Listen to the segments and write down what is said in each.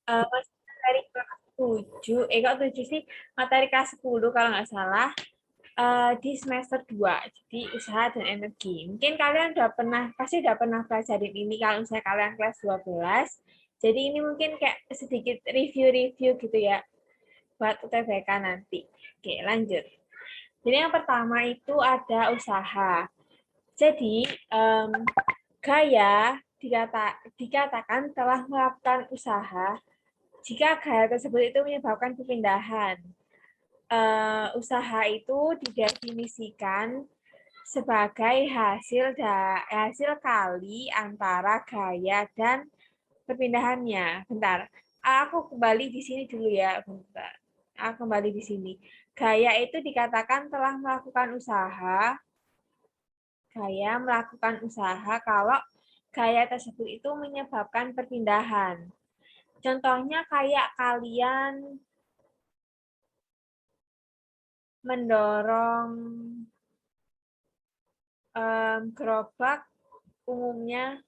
Masih materi kelas 7, kok 7 sih, materi kelas 10 kalau nggak salah, di semester 2, jadi usaha dan energi. Mungkin kalian pasti udah pernah pelajarin ini kalau misalnya kalian kelas 12. Jadi ini mungkin kayak sedikit review-review gitu ya, buat UTBK nanti. Oke, lanjut. Jadi yang pertama itu ada usaha. Jadi, gaya dikatakan telah melakukan usaha jika gaya tersebut itu menyebabkan perpindahan. Usaha itu didefinisikan sebagai hasil kali antara gaya dan perpindahannya. Bentar, aku kembali di sini dulu ya. Bentar, aku kembali di sini. Gaya itu dikatakan telah melakukan usaha kalau gaya tersebut itu menyebabkan perpindahan. Contohnya kayak kalian mendorong gerobak umumnya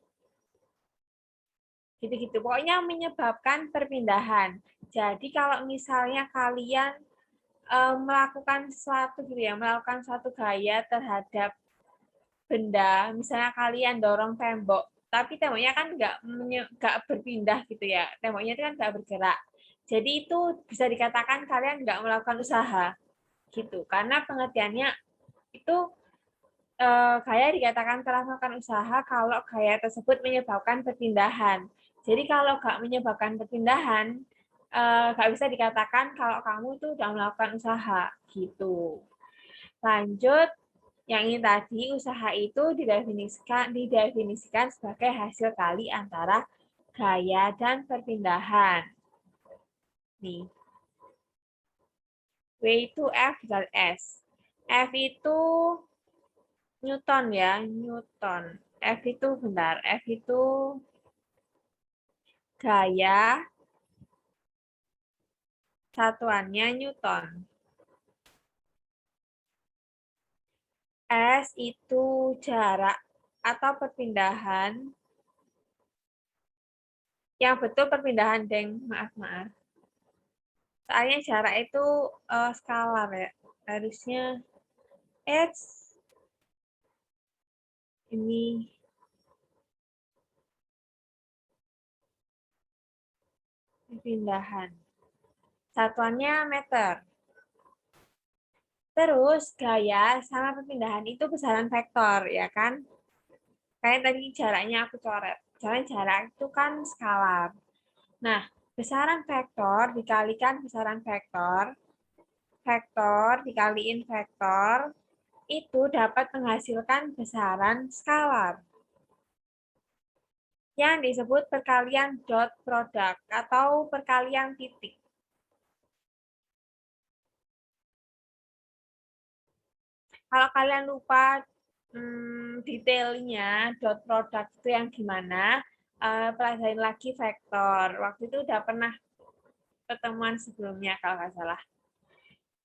gitu-gitu. Pokoknya menyebabkan perpindahan. Jadi kalau misalnya kalian melakukan sesuatu gitu ya, melakukan suatu gaya terhadap benda, misalnya kalian dorong tembok, tapi temboknya kan nggak berpindah gitu ya, temboknya itu kan nggak bergerak. Jadi itu bisa dikatakan kalian nggak melakukan usaha gitu, karena pengertiannya itu gaya dikatakan telah melakukan usaha kalau gaya tersebut menyebabkan perpindahan. Jadi kalau nggak menyebabkan perpindahan, nggak bisa dikatakan kalau kamu itu sudah melakukan usaha gitu. Lanjut, yang ini tadi usaha itu didefinisikan sebagai hasil kali antara gaya dan perpindahan. Nih, W itu F dikali S. F itu Newton ya, Newton. F itu bentar, F itu gaya, satuannya Newton. S itu jarak atau perpindahan. Yang betul perpindahan, Deng. Maaf, maaf. Soalnya jarak itu skalar ya. Harusnya X ini perpindahan. Satuannya meter. Terus gaya sama perpindahan itu besaran vektor, ya kan? Kayak tadi jaraknya aku coret. Jarak itu kan skalar. Nah, besaran vektor dikalikan besaran vektor, vektor dikaliin vektor, itu dapat menghasilkan besaran skalar yang disebut perkalian dot product atau perkalian titik. Kalau kalian lupa detailnya dot product itu yang gimana, pelajarin lagi vektor. Waktu itu udah pernah pertemuan sebelumnya kalau nggak salah.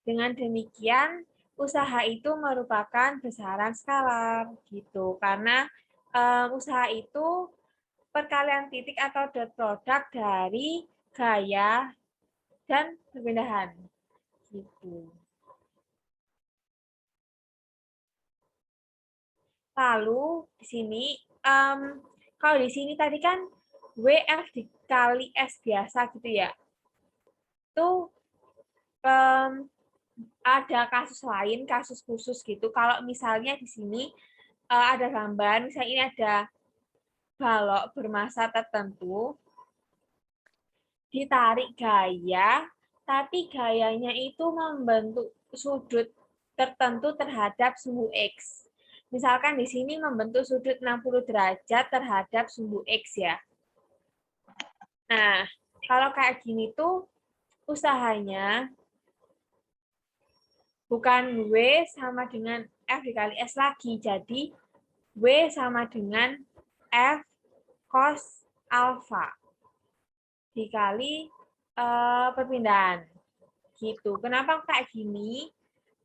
Dengan demikian, usaha itu merupakan besaran skalar gitu. Karena usaha itu perkalian titik atau dot product dari gaya dan perpindahan gitu. Lalu di sini, kalau di sini tadi kan WF dikali S biasa gitu ya. Itu ada kasus lain, kasus khusus gitu. Kalau misalnya di sini ada gambar, misalnya ini ada balok bermassa tertentu, ditarik gaya, tapi gayanya itu membentuk sudut tertentu terhadap sumbu X. Misalkan di sini membentuk sudut 60 derajat terhadap sumbu X ya. Nah, kalau kayak gini tuh usahanya bukan W sama dengan F dikali S lagi. Jadi W sama dengan F cos alpha dikali perpindahan. Gitu. Kenapa kayak gini?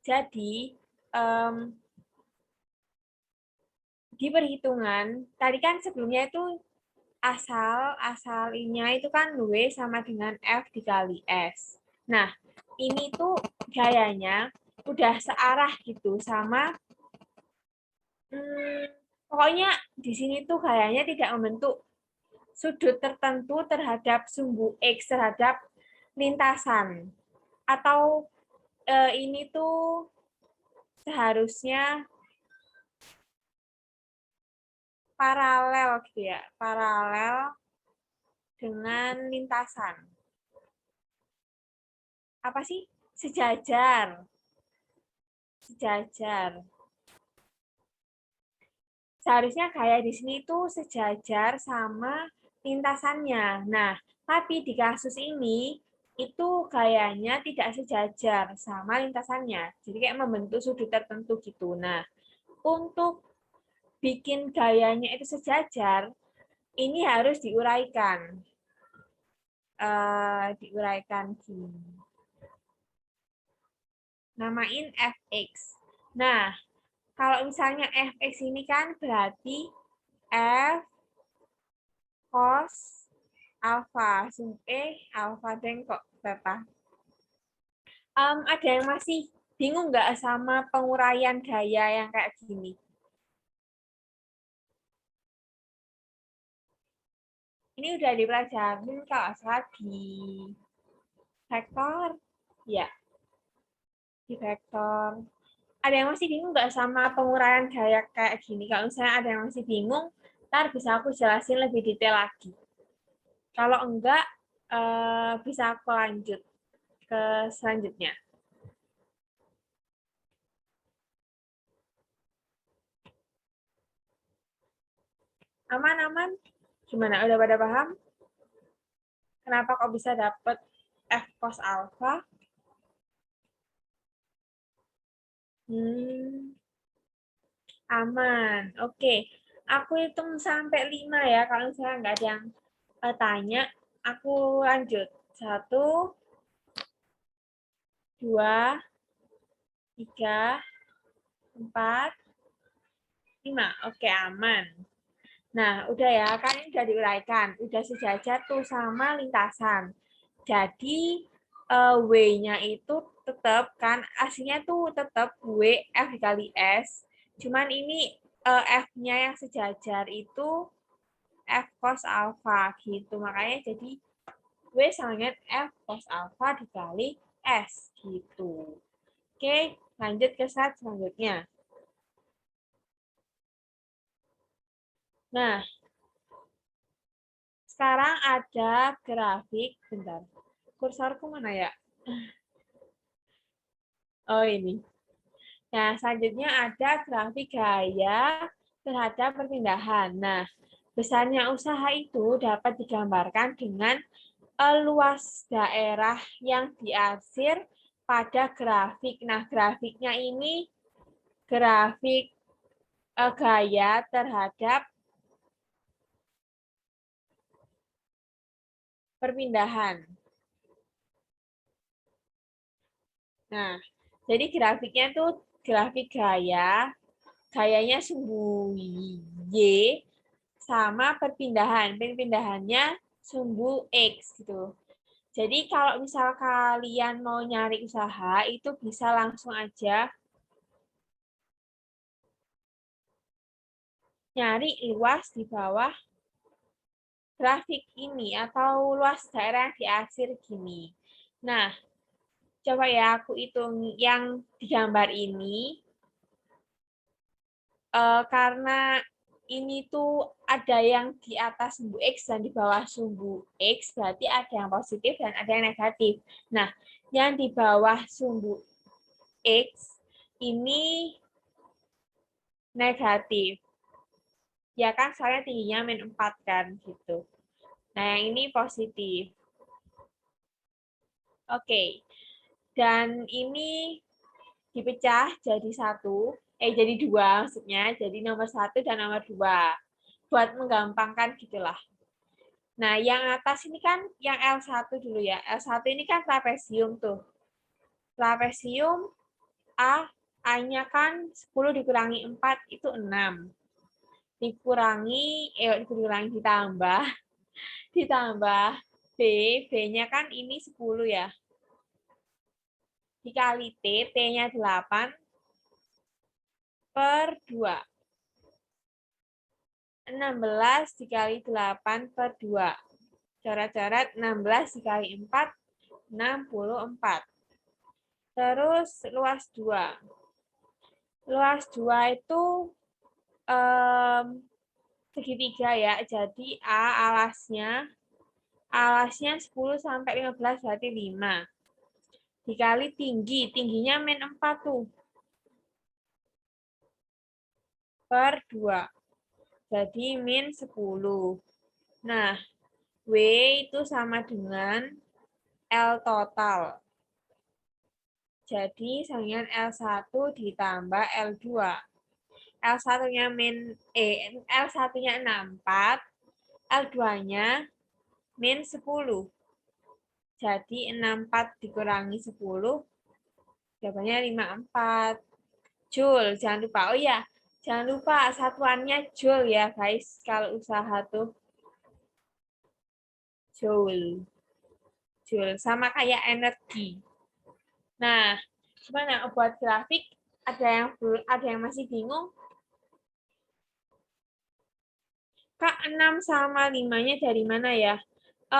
Jadi di perhitungan tadi kan sebelumnya itu asal I-nya itu kan W sama dengan F dikali S. Nah, ini tuh gayanya udah searah gitu sama pokoknya di sini tuh gayanya tidak membentuk sudut tertentu terhadap sumbu X terhadap lintasan. Atau ini tuh seharusnya paralel gitu ya, paralel dengan lintasan. Apa sih? Sejajar. Sejajar. Seharusnya kayak di sini itu sejajar sama lintasannya. Nah, tapi di kasus ini itu kayaknya tidak sejajar sama lintasannya. Jadi kayak membentuk sudut tertentu gitu. Nah, untuk bikin gayanya itu sejajar, ini harus diuraikan. Diuraikan gini. Namain fx. Nah, kalau misalnya fx ini kan berarti f cos alfa. Alfa deng kok Bapak. Ada yang masih bingung nggak sama penguraian gaya yang kayak gini? Ini udah dipelajarin kalau salah di vektor. Ya, di vektor. Ada yang masih bingung nggak sama penguraian gaya kayak gini? Kalau misalnya ada yang masih bingung, ntar bisa aku jelasin lebih detail lagi. Kalau enggak, bisa aku lanjut ke selanjutnya. Aman-aman? Gimana? Udah pada paham? Kenapa kok bisa dapet F cos alpha? Aman. Oke. Aku hitung sampai 5 ya. Kalau misalnya nggak ada yang tanya, aku lanjut. 1, 2, 3, 4, 5. Oke, aman. Nah, udah ya, kan ini udah diuraikan. Udah sejajar tuh sama lintasan. Jadi, W-nya itu tetap, kan aslinya tuh tetap W F dikali S. Cuman ini F-nya yang sejajar itu F cos alpha gitu. Makanya jadi W sama dengan F cos alpha dikali S gitu. Oke, lanjut ke slide selanjutnya. Nah, sekarang ada grafik, bentar. Kursorku mana ya? Oh, ini. Nah, selanjutnya ada grafik gaya terhadap perpindahan. Nah, besarnya usaha itu dapat digambarkan dengan luas daerah yang diarsir pada grafik. Nah, grafiknya ini grafik gaya terhadap perpindahan. Nah, jadi grafiknya tuh grafik gaya, gayanya sumbu Y sama perpindahan. Perpindahannya sumbu X gitu. Jadi kalau misal kalian mau nyari usaha, itu bisa langsung aja nyari luas di bawah grafik ini atau luas daerah yang diarsir gini. Nah, coba ya aku hitung yang digambar ini. Karena ini tuh ada yang di atas sumbu X dan di bawah sumbu X, berarti ada yang positif dan ada yang negatif. Nah, yang di bawah sumbu X ini negatif. Ya kan, soalnya tingginya min 4 kan, gitu. Nah, yang ini positif. Oke. Dan ini dipecah jadi jadi 2 maksudnya. Jadi nomor 1 dan nomor 2. Buat menggampangkan gitulah. Nah, yang atas ini kan yang L1 dulu ya. L1 ini kan trapesium tuh. Trapesium A, A-nya kan 10 dikurangi 4 itu 6. ditambah B, B-nya kan ini 10 ya. Dikali T, T-nya 8 per 2. 16 dikali 8 per 2. Coret-coret 16 dikali 4, 64. Terus luas 2. Luas 2 itu segitiga ya. Jadi A alasnya 10 sampai 15 berarti 5. Dikali tinggi, tingginya min 4 tuh. Per 2. Jadi min 10. Nah, W itu sama dengan L total. Jadi sama dengan L1 ditambah L2. L1-nya L1-nya 64, L2-nya min 10. Jadi 64 dikurangi 10, jawabannya 54. Joule, jangan lupa. Oh ya, jangan lupa satuannya joule ya guys, kalau usaha tuh. Joule. Joule, sama kayak energi. Nah, gimana buat grafik? Ada yang masih bingung? Kak, 6 sama 5-nya dari mana ya?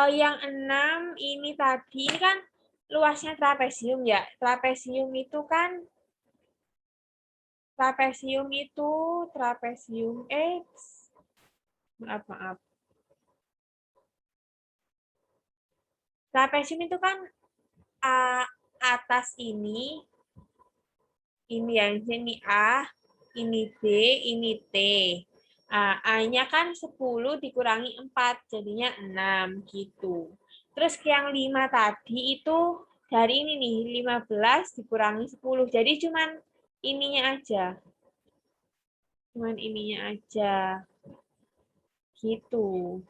Yang 6 ini tadi, ini kan luasnya trapesium ya. Trapesium X. Maaf. Trapesium itu kan atas ini ya, ini A, ini B, ini T. A-nya kan 10 dikurangi 4, jadinya 6 gitu. Terus yang 5 tadi itu dari ini nih, 15 dikurangi 10. Jadi cuman ininya aja. Gitu.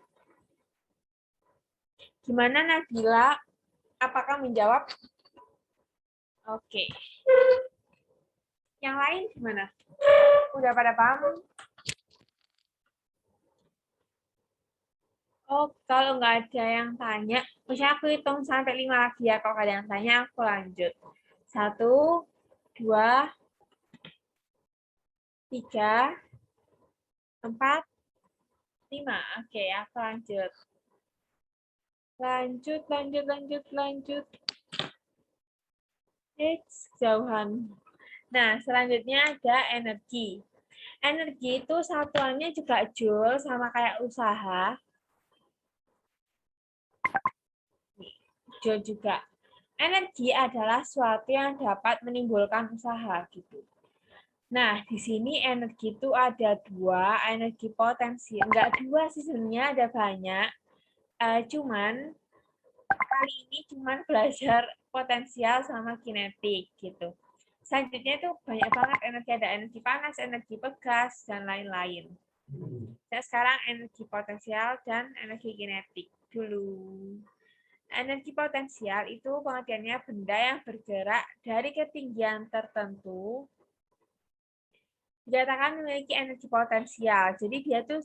Gimana Nabila? Apakah menjawab? Oke. Yang lain gimana? Udah pada paham? Oh, kalau nggak ada yang tanya, misalnya aku hitung sampai 5 lagi ya. Kalau ada yang tanya, aku lanjut. 1, 2, 3, 4, 5. Oke, aku lanjut. Lanjut. Jauhan. Nah, selanjutnya ada energi. Energi itu satuannya juga joule, sama kayak usaha. Joule juga. Energi adalah suatu yang dapat menimbulkan usaha gitu. Nah, di sini energi itu ada 2, energi potensial. Enggak 2 sih sebenarnya, ada banyak. Cuman kali ini cuman belajar potensial sama kinetik gitu. Selanjutnya itu banyak banget energi, ada energi panas, energi pegas, dan lain-lain. Nah, sekarang energi potensial dan energi kinetik dulu. Energi potensial itu pengertiannya benda yang bergerak dari ketinggian tertentu dikatakan memiliki energi potensial. Jadi dia tuh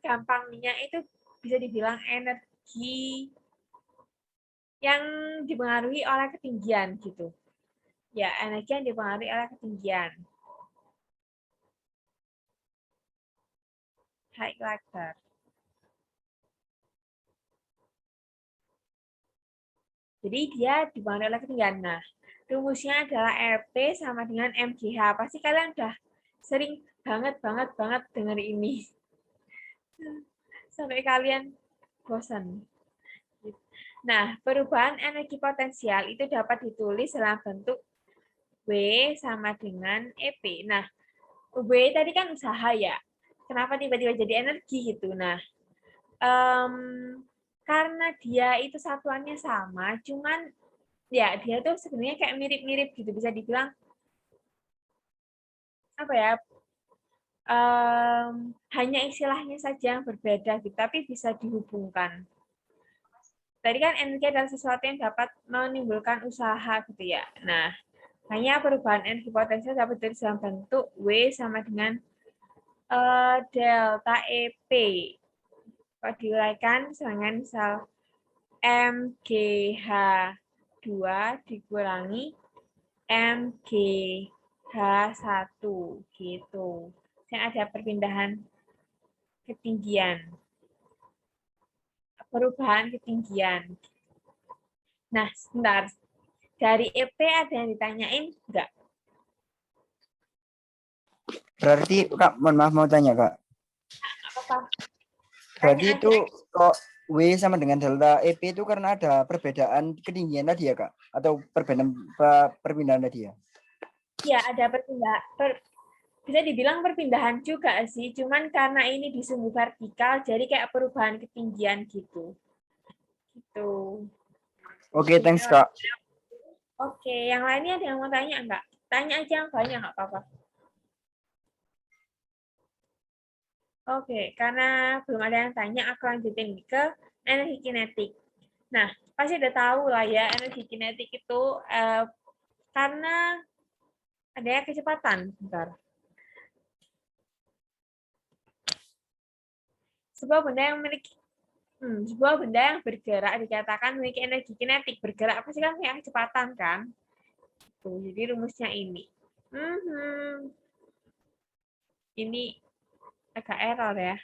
gampangnya itu bisa dibilang energi yang dipengaruhi oleh ketinggian gitu. Ya, energi yang dipengaruhi oleh ketinggian. Highlighter. Jadi dia dipengaruhi oleh ketinggian. Nah, rumusnya adalah RT sama dengan MGH. Pasti kalian udah sering banget dengar ini. Sampai kalian bosan. Nah, perubahan energi potensial itu dapat ditulis dalam bentuk W sama dengan EP. Nah, W tadi kan usaha ya. Kenapa tiba-tiba jadi energi gitu? Nah, karena dia itu satuannya sama, cuman ya dia tuh sebenarnya kayak mirip-mirip gitu, bisa dibilang apa ya? Hanya istilahnya saja yang berbeda gitu, tapi bisa dihubungkan. Tadi kan energi adalah sesuatu yang dapat menimbulkan usaha gitu ya. Nah, Hanya perubahan energi potensial dapat terjadi dalam bentuk W sama dengan delta EP. Kalau diuraikan dengan misal MGH2 dikurangi MGH1 gitu. Yang ada perpindahan ketinggian. Perubahan ketinggian. Nah, sebentar. Dari EP ada yang ditanyain enggak? Berarti Kak, mohon maaf mau tanya Kak. Apa-apa? Berarti Tanya itu aja. kok W sama dengan delta EP itu karena ada perbedaan ketinggian tadi ya Kak? Atau perpindahan tadi ya? Ya, ada bisa dibilang perpindahan juga sih, cuman karena ini di sumbu vertikal, jadi kayak perubahan ketinggian gitu. Gitu. Oke, thanks Kak. Oke, yang lainnya ada yang mau tanya enggak? Tanya aja yang banyak, nggak apa-apa. Oke, karena belum ada yang tanya, aku lanjutin ke energi kinetik. Nah, pasti udah tahu lah ya, energi kinetik itu karena adanya kecepatan. Bentar. Sebuah benda yang bergerak dikatakan memiliki energi kinetik. Bergerak pasti kan punya kecepatan kan? Tuh, jadi rumusnya ini. Ini agak error ya.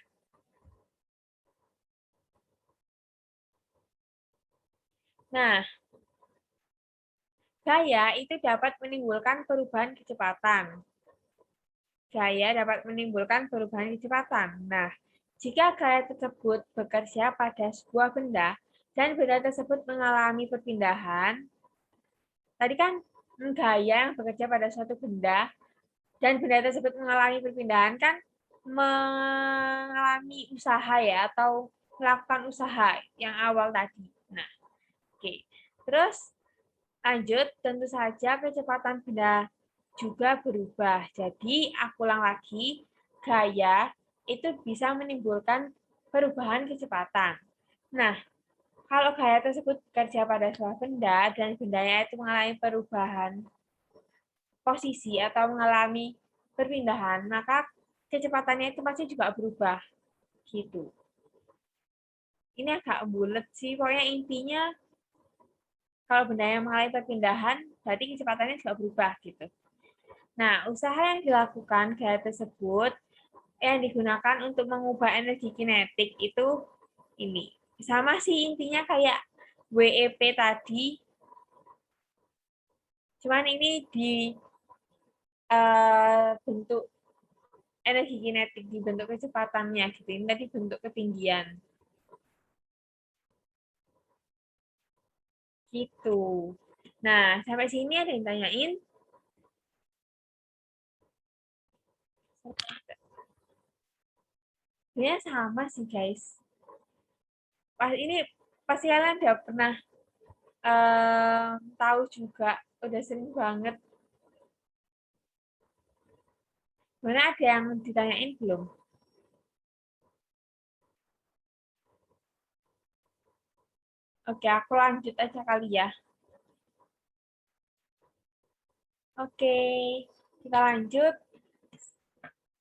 Nah, gaya itu dapat menimbulkan perubahan kecepatan. Gaya dapat menimbulkan perubahan kecepatan. Nah, jika gaya tersebut bekerja pada sebuah benda dan benda tersebut mengalami perpindahan, tadi kan gaya yang bekerja pada suatu benda dan benda tersebut mengalami perpindahan kan mengalami usaha ya atau melakukan usaha yang awal tadi. Nah, oke. Terus lanjut, tentu saja kecepatan benda juga berubah. Jadi, aku ulang lagi, gaya itu bisa menimbulkan perubahan kecepatan. Nah, kalau gaya tersebut bekerja pada sebuah benda dan bendanya itu mengalami perubahan posisi atau mengalami perpindahan, maka kecepatannya itu pasti juga berubah. Gitu. Ini agak bulat sih, pokoknya intinya kalau benda yang mengalami perpindahan, berarti kecepatannya juga berubah gitu. Nah, usaha yang dilakukan gaya tersebut yang digunakan untuk mengubah energi kinetik itu ini. Sama sih intinya kayak WEP tadi, cuman ini di bentuk energi kinetik, di bentuk kecepatannya gitu. Ini tadi bentuk ketinggian. Gitu. Nah, sampai sini ada yang tanyain? Sebenarnya sama sih, guys. Pas ini pasti kalian udah pernah tahu juga, udah sering banget. Mana ada yang ditanyain belum? Oke, aku lanjut aja kali ya. Oke, kita lanjut.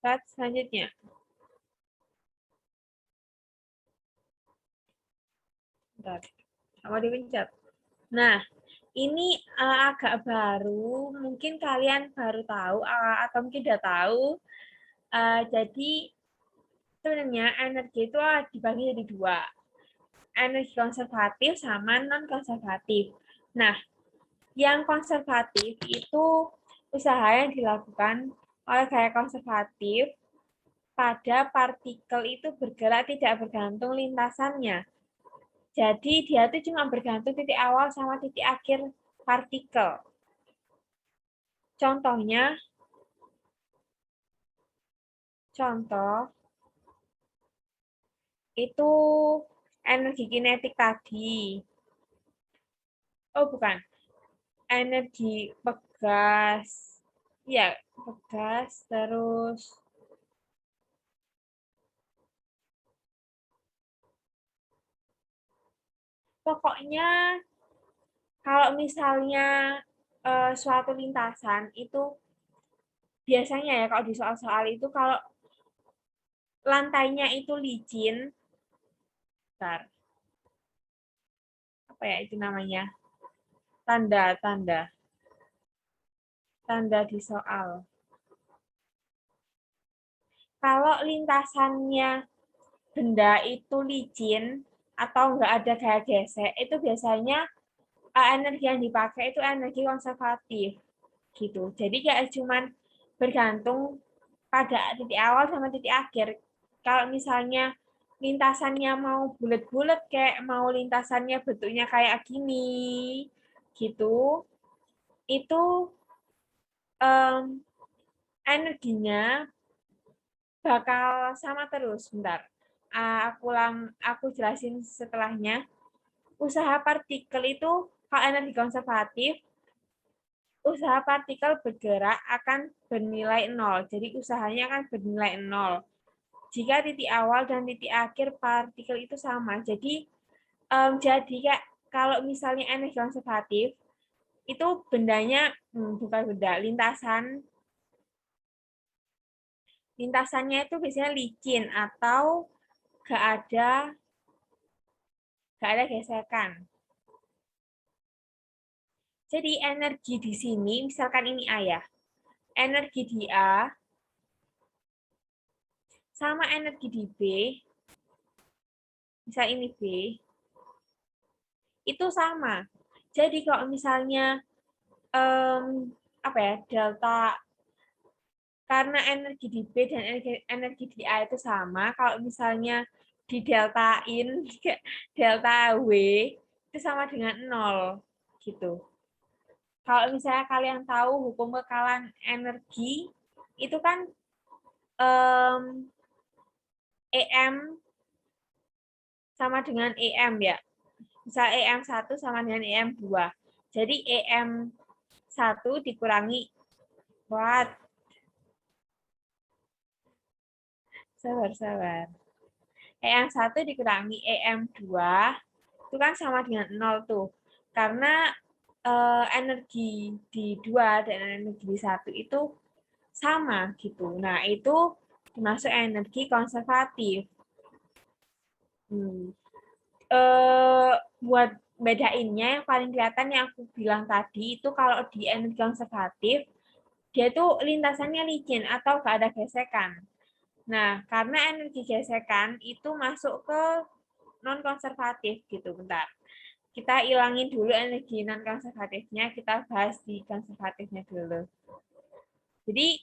Slide selanjutnya. Bentar, mau dipencet. Nah, ini agak baru, mungkin kalian baru tahu atau mungkin udah tahu. Jadi sebenarnya energi itu dibagi jadi dua, energi konservatif sama non konservatif. Nah, yang konservatif itu usaha yang dilakukan oleh gaya konservatif pada partikel itu bergerak tidak bergantung lintasannya. Jadi dia tuh cuma bergantung titik awal sama titik akhir partikel. Contohnya, contoh itu energi kinetik tadi. Oh, bukan. Energi pegas. Ya, pegas terus pokoknya kalau misalnya suatu lintasan itu biasanya ya kalau di soal-soal itu kalau lantainya itu licin, bentar, apa ya itu namanya? Tanda di soal. Kalau lintasannya benda itu licin atau nggak ada gaya gesek, itu biasanya energi yang dipakai itu energi konservatif gitu. Jadi kayak cuman bergantung pada titik awal sama titik akhir. Kalau misalnya lintasannya mau bulat-bulat kayak mau lintasannya bentuknya kayak gini gitu, itu um, energinya bakal sama terus. Bentar, aku jelasin setelahnya. Usaha partikel itu kalau energi konservatif, usaha partikel bergerak akan bernilai nol. Jadi usahanya akan bernilai nol. Jika titik awal dan titik akhir partikel itu sama. Jadi kayak kalau misalnya energi konservatif itu bendanya bukan benda, lintasannya itu biasanya licin atau gak ada gesekan. Jadi energi di sini, misalkan ini A ya, energi di A sama energi di B, misal ini B, itu sama. Jadi kalau misalnya apa ya, delta, karena energi di B dan energi di A itu sama, kalau misalnya di deltain delta W itu sama dengan 0 gitu. Kalau misalnya kalian tahu hukum kekalan energi itu kan EM sama dengan EM ya. Misal EM1 sama dengan EM2. Jadi EM1 dikurangi watt. Sabar. EM1 dikurangi EM2 itu kan sama dengan 0 tuh. Karena energi di 2 dan energi di 1 itu sama gitu. Nah, itu termasuk energi konservatif. Buat bedainnya yang paling kelihatan yang aku bilang tadi itu kalau di energi konservatif dia tuh lintasannya licin atau gak ada gesekan. Nah, karena energi gesekan itu masuk ke non konservatif gitu. Bentar. Kita ilangin dulu energi non konservatifnya, kita bahas di konservatifnya dulu. Jadi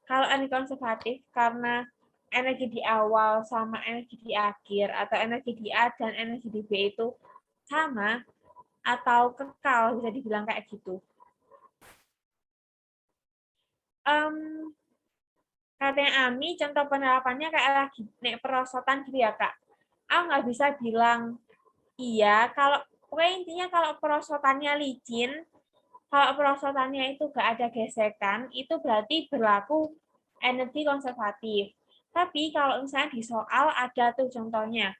kalau energi konservatif karena energi di awal sama energi di akhir atau energi di A dan energi di B itu sama atau kekal, bisa dibilang kayak gitu. Katanya Ami, contoh penerapannya kayak lagi naik perosotan gitu ya, Kak. Nggak bisa bilang iya, kalau pokoknya intinya kalau perosotannya licin, kalau perosotannya itu nggak ada gesekan, itu berarti berlaku energi konservatif. Tapi kalau misalnya di soal ada tuh contohnya,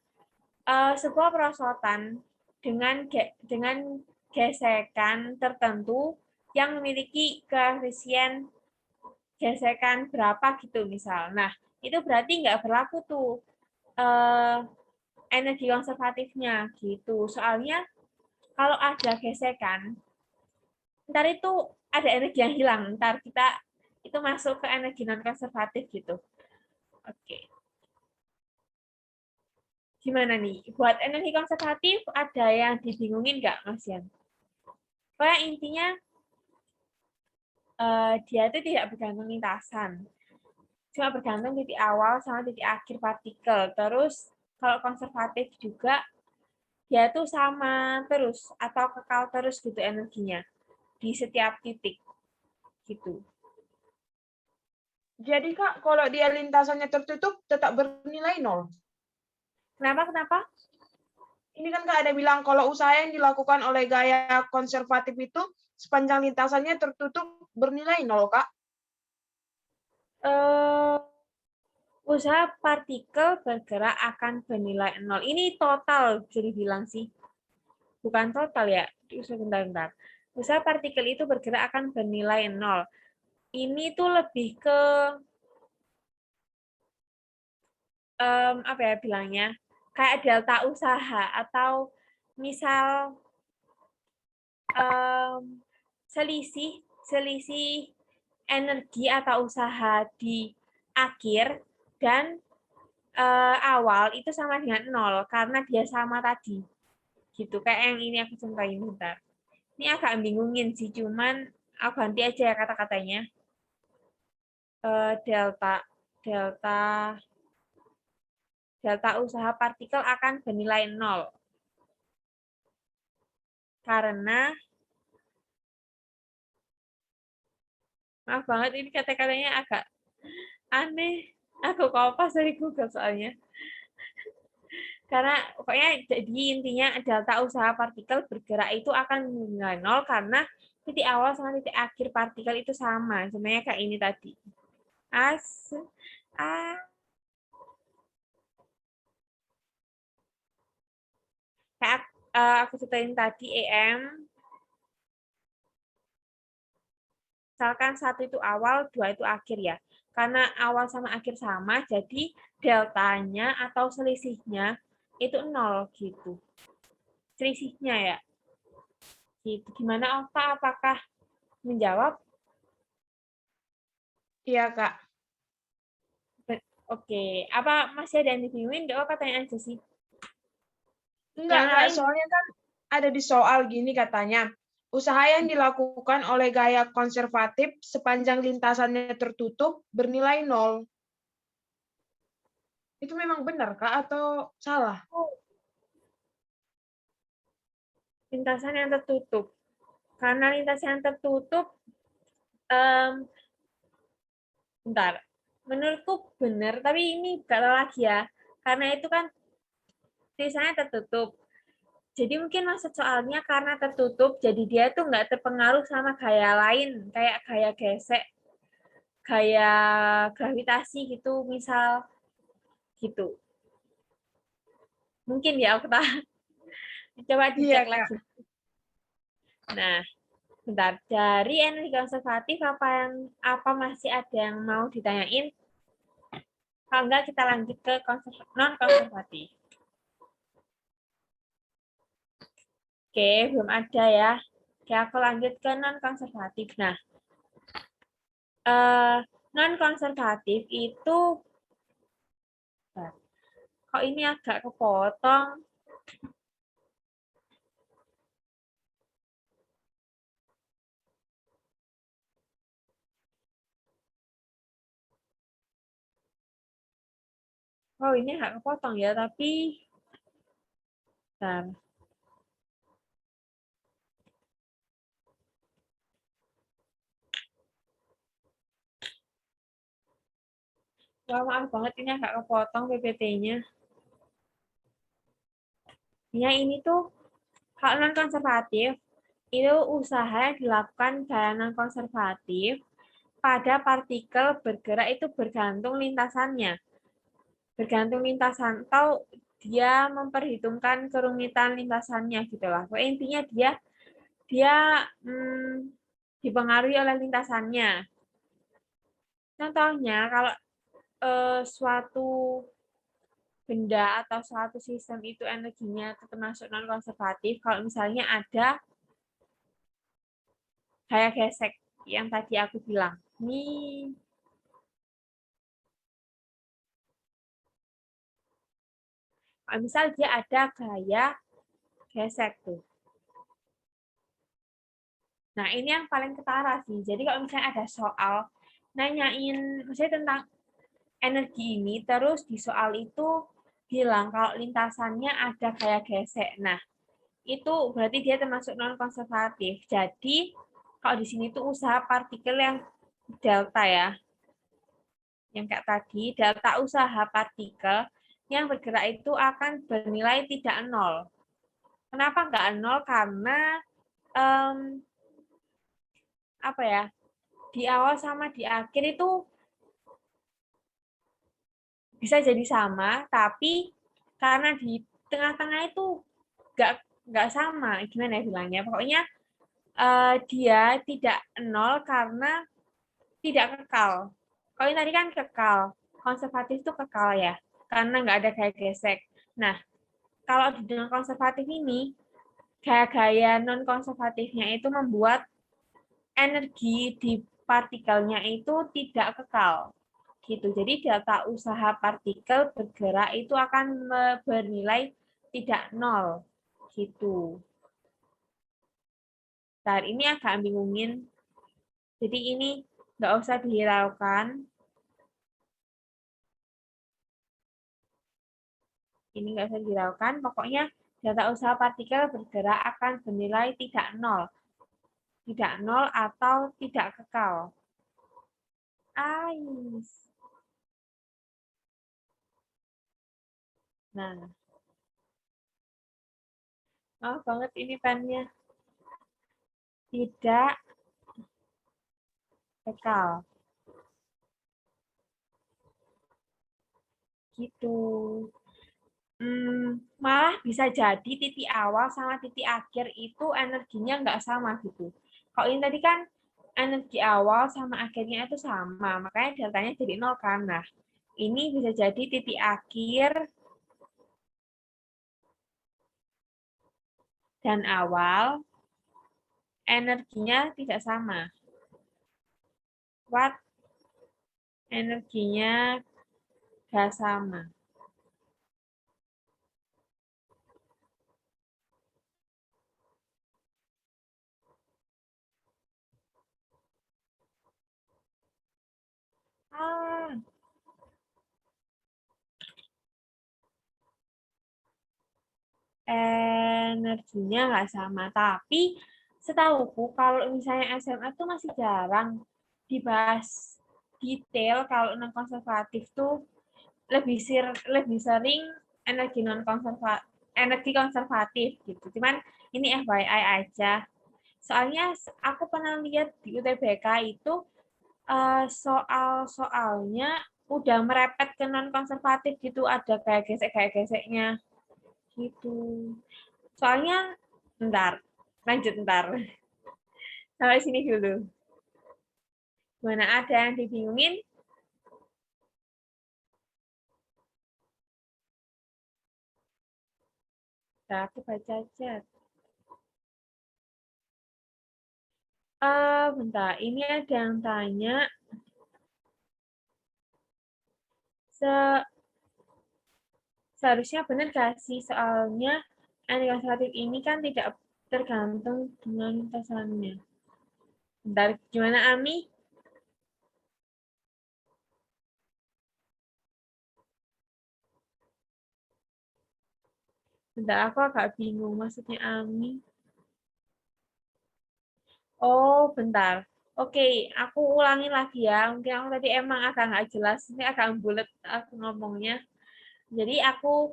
sebuah perosotan dengan gesekan tertentu yang memiliki koefisien gesekan berapa gitu misal. Nah, itu berarti nggak berlaku tuh energi konservatifnya gitu. Soalnya kalau ada gesekan, ntar itu ada energi yang hilang. Ntar kita itu masuk ke energi non konservatif gitu. Oke. Gimana nih? Buat energi konservatif ada yang dibingungin nggak, Mas Yan? Pokoknya intinya dia itu tidak bergantung lintasan. Cuma bergantung titik awal sama titik akhir partikel. Terus kalau konservatif juga dia tuh sama terus atau kekal terus gitu energinya di setiap titik gitu. Jadi Kak, kalau dia lintasannya tertutup tetap bernilai 0. Kenapa? Ini kan Kak ada bilang kalau usaha yang dilakukan oleh gaya konservatif itu sepanjang lintasannya tertutup bernilai 0, Kak. Usaha partikel bergerak akan bernilai 0. Ini total bisa dibilang sih. bukan total ya. Sebentar. Usaha partikel itu bergerak akan bernilai 0. Ini tuh lebih ke apa ya bilangnya? Kayak delta usaha atau misal selisih energi atau usaha di akhir dan awal itu sama dengan 0 karena dia sama tadi. Gitu. Kayak yang ini aku contohin bentar. Ini agak bingungin sih, cuman aku ganti aja ya kata-katanya. Delta usaha partikel akan bernilai 0. Karena maaf banget ini kata-katanya agak aneh. Aku kopas dari Google soalnya. Karena pokoknya jadi intinya delta usaha partikel bergerak itu akan bernilai 0 karena titik awal sama titik akhir partikel itu sama. Sebenarnya kayak ini tadi. Kayak aku ceritain tadi EM. Misalkan 1 itu awal, 2 itu akhir ya. Karena awal sama akhir sama, jadi deltanya atau selisihnya itu 0 gitu. Selisihnya ya. Gitu. Gimana Okta? Apakah menjawab? Iya, Kak. Oke. Apa masih ada yang dibingungin? Nggak apa-apa, tanya aja sih. Enggak, Yang Kak. lain? Soalnya kan ada di soal gini katanya. Usaha yang dilakukan oleh gaya konservatif sepanjang lintasannya tertutup bernilai 0. Itu memang benar, Kak, atau salah? Lintasan yang tertutup. Karena lintasan yang tertutup, bentar. Menurutku benar, tapi ini nggak tahu lagi ya. Karena itu kan tulisannya tertutup. Jadi mungkin maksud soalnya karena tertutup, jadi dia tuh nggak terpengaruh sama gaya lain, kayak gaya gesek, gaya gravitasi gitu, misal gitu. Mungkin ya, aku coba Iya, dicek Kak. lagi. Nah, bentar. Dari energi konservatif apa masih ada yang mau ditanyain? Kalau enggak kita lanjut ke non konservatif. Oke, belum ada ya. Oke, aku lanjut ke non konservatif. Nah, non konservatif itu kok ini agak kepotong. Oh, ini agak kepotong ya, tapi bentar. Wah, maaf banget ini agak kepotong PPT-nya. Ya, ini tuh kalau non konservatif itu usaha yang dilakukan gaya non konservatif pada partikel bergerak itu bergantung lintasannya. Bergantung lintasan atau dia memperhitungkan kerumitan lintasannya gitu lah. Pokoknya intinya dia dipengaruhi oleh lintasannya. Contohnya kalau suatu benda atau suatu sistem itu energinya termasuk non konservatif, kalau misalnya ada gaya gesek yang tadi aku bilang. Ini misal dia ada gaya gesek tuh. Nah, ini yang paling ketara sih. Jadi kalau misalnya ada soal nanyain misalnya tentang energi ini, terus di soal itu bilang kalau lintasannya ada gaya gesek. Nah, itu berarti dia termasuk non konservatif. Jadi kalau di sini tuh usaha partikel yang delta ya, yang kayak tadi, delta usaha partikel yang bergerak itu akan bernilai tidak 0. Kenapa nggak 0? Karena apa ya, di awal sama di akhir itu bisa jadi sama, tapi karena di tengah-tengah itu nggak nggak sama. Gimana ya bilangnya? Pokoknya dia tidak nol karena tidak kekal. Kalau yang tadi kan kekal, konservatif itu kekal ya, karena nggak ada gaya gesek. Nah, kalau di dengan konservatif ini, gaya-gaya non-konservatifnya itu membuat energi di partikelnya itu tidak kekal. Gitu. Jadi delta usaha partikel bergerak itu akan bernilai tidak nol. Gitu. Nah, ini agak bingungin. Jadi ini nggak usah dihiraukan. Ini nggak usah dihiraukan. Pokoknya delta usaha partikel bergerak akan bernilai tidak nol. Tidak nol atau tidak kekal. Ais. Nah, banget ini pennya. Tidak kekal. Gitu. Malah bisa jadi titik awal sama titik akhir itu energinya nggak sama gitu. Kalau ini tadi kan energi awal sama akhirnya itu sama, makanya deltanya jadi nol kan. Nah, ini bisa jadi titik akhir dan awal energinya tidak sama. Watt energinya nggak sama. Ah, energinya nggak sama. Tapi setahuku kalau misalnya SMA tuh masih jarang dibahas detail. Kalau non konservatif tuh lebih sering energi konservatif gitu. Cuman ini FYI aja. Soalnya aku pernah lihat di UTBK itu soal-soalnya udah merepet ke non konservatif gitu, ada kayak geseknya gitu. Soalnya lanjut ntar. Sampai sini dulu. Mana ada yang dibingungin? Nah, aku baca chat. Bentar, ini ada yang tanya. Seharusnya benar gak sih? Soalnya energi konservatif ini kan tidak tergantung dengan lintasannya. Bentar, gimana Ami? Bentar, aku agak bingung maksudnya Ami. Oh, bentar. Oke, aku ulangi lagi ya. Mungkin aku tadi emang agak nggak jelas. Ini agak bulat aku ngomongnya. Jadi aku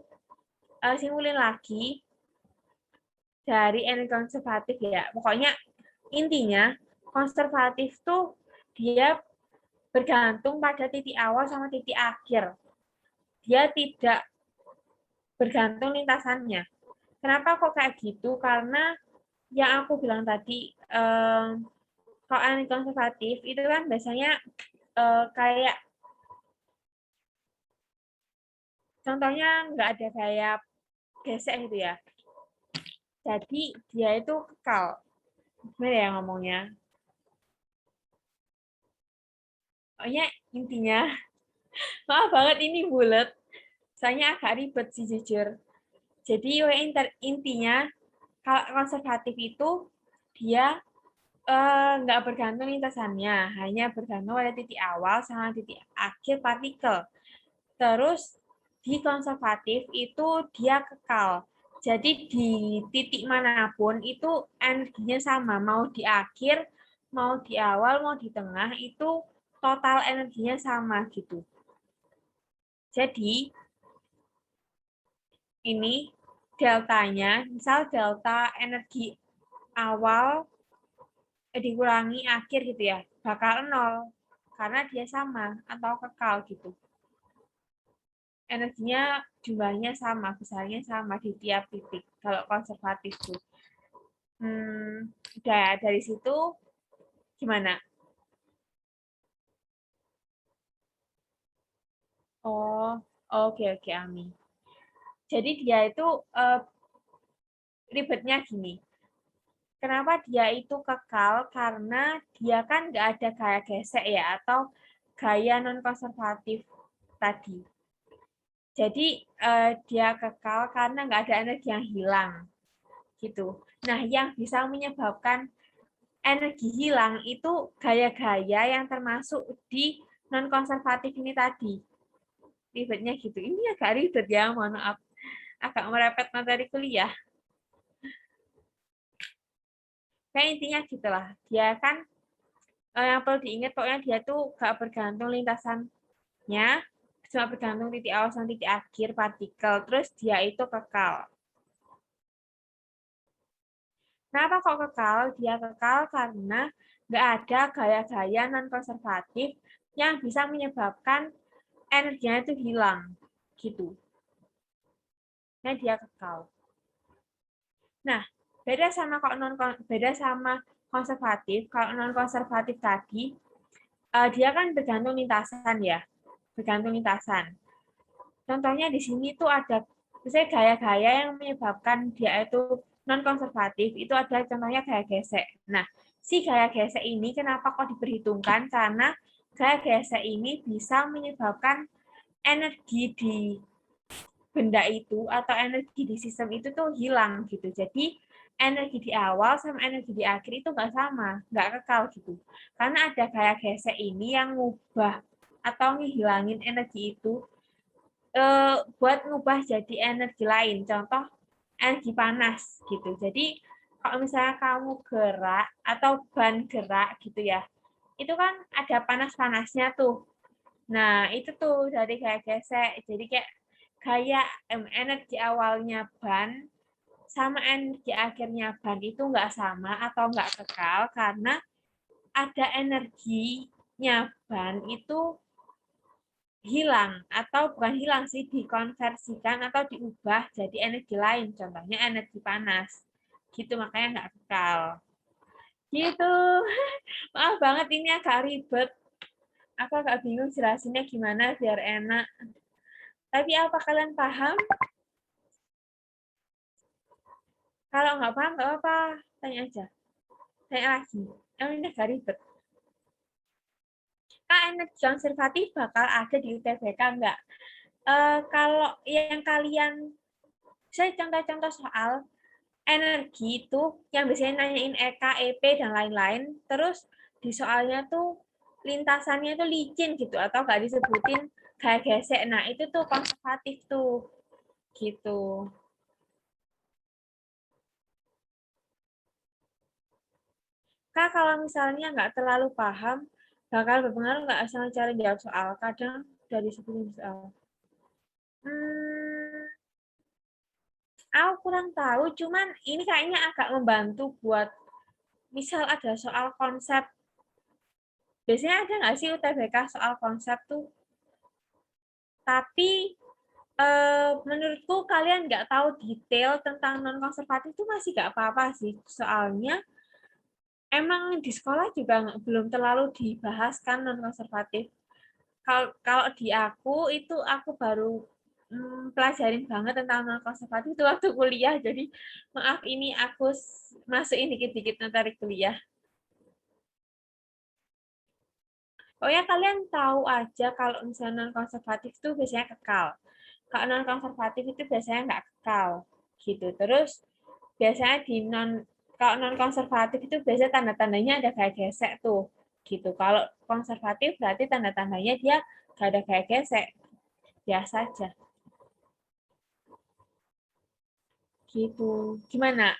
simpulin lagi dari energi konservatif ya. Pokoknya intinya konservatif tuh dia bergantung pada titik awal sama titik akhir. Dia tidak bergantung lintasannya. Kenapa kok kayak gitu? Karena yang aku bilang tadi, kalau energi konservatif itu kan biasanya kayak contohnya nggak ada kayak gesek gitu ya. Jadi dia itu kekal. Gimana ya ngomongnya? Pokoknya intinya, maaf banget ini bulat. Soalnya agak ribet sih jujur. Jadi intinya kalau konservatif itu dia nggak bergantung lintasannya, hanya bergantung pada titik awal sama titik akhir partikel. Terus di konservatif itu dia kekal. Jadi di titik manapun itu energinya sama, mau di akhir, mau di awal, mau di tengah itu total energinya sama gitu. Jadi ini deltanya, misal delta energi awal dikurangi akhir gitu ya, bakal nol karena dia sama atau kekal gitu. energinya jumlahnya sama, besarnya sama di tiap titik. Kalau konservatif tuh. Udah ya, dari situ gimana? Oh, oke oke Ami. Jadi dia itu ribetnya gini. Kenapa dia itu kekal? Karena dia kan nggak ada gaya gesek ya, atau gaya non-konservatif tadi. Jadi dia kekal karena nggak ada energi yang hilang. Gitu. Nah, yang bisa menyebabkan energi hilang itu gaya-gaya yang termasuk di non-konservatif ini tadi. Ribetnya gitu. Ini agak ribet ya, mohon maaf. Agak merepet materi kuliah. Kayak intinya gitulah. Dia kan yang perlu diingat pokoknya dia tuh gak bergantung lintasannya, cuma bergantung titik awal sama titik akhir partikel. Terus dia itu kekal. Kenapa kok kekal? Dia kekal karena nggak ada gaya-gaya non-konservatif yang bisa menyebabkan energinya itu hilang. Gitu. Nah, dia kekal. Nah, beda sama konservatif. Kalau non-konservatif tadi, dia kan bergantung lintasan ya. Bergantung lintasan. Contohnya di sini tuh ada misalnya gaya-gaya yang menyebabkan dia itu non-konservatif, itu ada contohnya gaya gesek. Nah, si gaya gesek ini kenapa kok diperhitungkan? Karena gaya gesek ini bisa menyebabkan energi di benda itu atau energi di sistem itu tuh hilang gitu. Jadi energi di awal sama energi di akhir itu nggak sama, nggak kekal gitu. Karena ada gaya gesek ini yang ngubah atau ngehilangin energi itu buat ngubah jadi energi lain. Contoh energi panas gitu. Jadi kalau misalnya kamu gerak atau ban gerak gitu ya, itu kan ada panas-panasnya tuh. Nah, itu tuh dari kayak gesek. Jadi kayak kayak energi awalnya ban sama energi akhirnya ban itu nggak sama atau nggak kekal karena ada energinya ban itu hilang atau bukan hilang sih, dikonversikan atau diubah jadi energi lain, contohnya energi panas gitu, makanya nggak kekal gitu. Maaf banget ini agak ribet, aku agak bingung jelasinnya gimana biar enak, tapi apa kalian paham? Kalau nggak paham nggak apa-apa, tanya aja, tanya lagi, yang ini agak ribet. Energi konservatif bakal ada di UTBK enggak? Kalau yang kalian, saya contoh-contoh soal energi itu yang biasanya nanyain EK, EP, dan lain-lain, terus di soalnya tuh lintasannya itu licin gitu, atau nggak disebutin kayak gesek. Nah, itu tuh konservatif tuh, gitu. Kak, kalau misalnya nggak terlalu paham, bakal berpengaruh nggak asal cara jawab soal? Kadang dari sebelum soal. Aku kurang tahu, cuman ini kayaknya agak membantu buat misal ada soal konsep. Biasanya ada nggak sih UTBK soal konsep tuh? Tapi menurutku kalian nggak tahu detail tentang non-konservatif itu masih nggak apa-apa sih. Soalnya emang di sekolah juga belum terlalu dibahas kan non-konservatif. Kalau di aku itu aku baru pelajarin banget tentang non-konservatif itu waktu kuliah. Jadi maaf ini aku masukin dikit-dikit materi kuliah. Oh ya, kalian tahu aja kalau misalnya non-konservatif itu biasanya kekal. Kalau non-konservatif itu biasanya nggak kekal. Gitu. Terus biasanya kalau non-konservatif itu biasanya tanda-tandanya ada kayak gesek tuh. Gitu. Kalau konservatif berarti tanda-tandanya dia nggak ada kayak gesek. Biasa aja. Gitu. Gimana?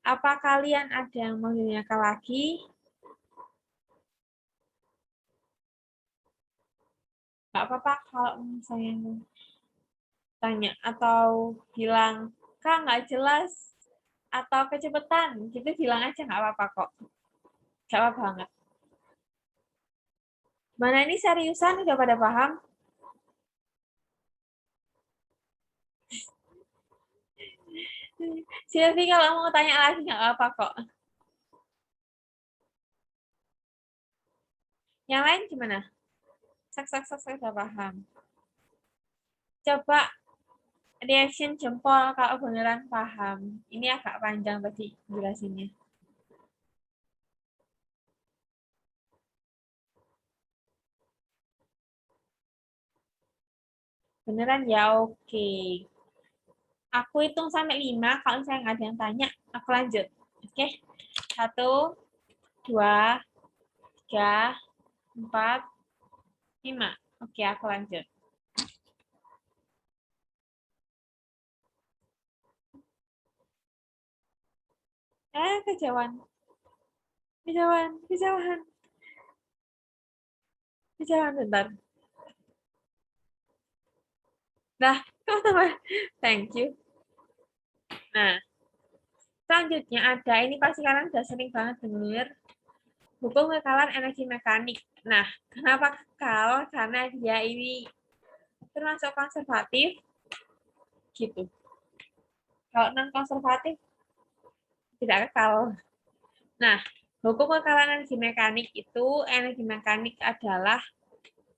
Apa kalian ada yang mau ditanyakan lagi? Nggak apa-apa kalau misalnya tanya atau bilang, Kak nggak jelas atau kecepatan, gitu bilang aja nggak apa-apa kok. Nggak apa-apa banget. Mana ini seriusan udah pada paham? Silvi kalau mau tanya lagi nggak apa kok. Yang lain gimana? Sak, udah paham. Coba reaction jempol kalau beneran paham. Ini agak panjang tadi jelasinnya. Beneran ya, oke. Aku hitung sampai 5. Kalau saya nggak ada yang tanya, aku lanjut. Oke, 1, 2, 3, 4, 5. Oke, aku lanjut. Kejauhan. Kejauhan bentar. Nah, thank you. Nah, selanjutnya ada, ini pasti kalian udah sering banget denger, hukum kekalan energi mekanik. Nah, kenapa kekal? Karena dia ini termasuk konservatif, gitu. Kalau non-konservatif, tidak kekal. Nah, hukum kekalan energi mekanik adalah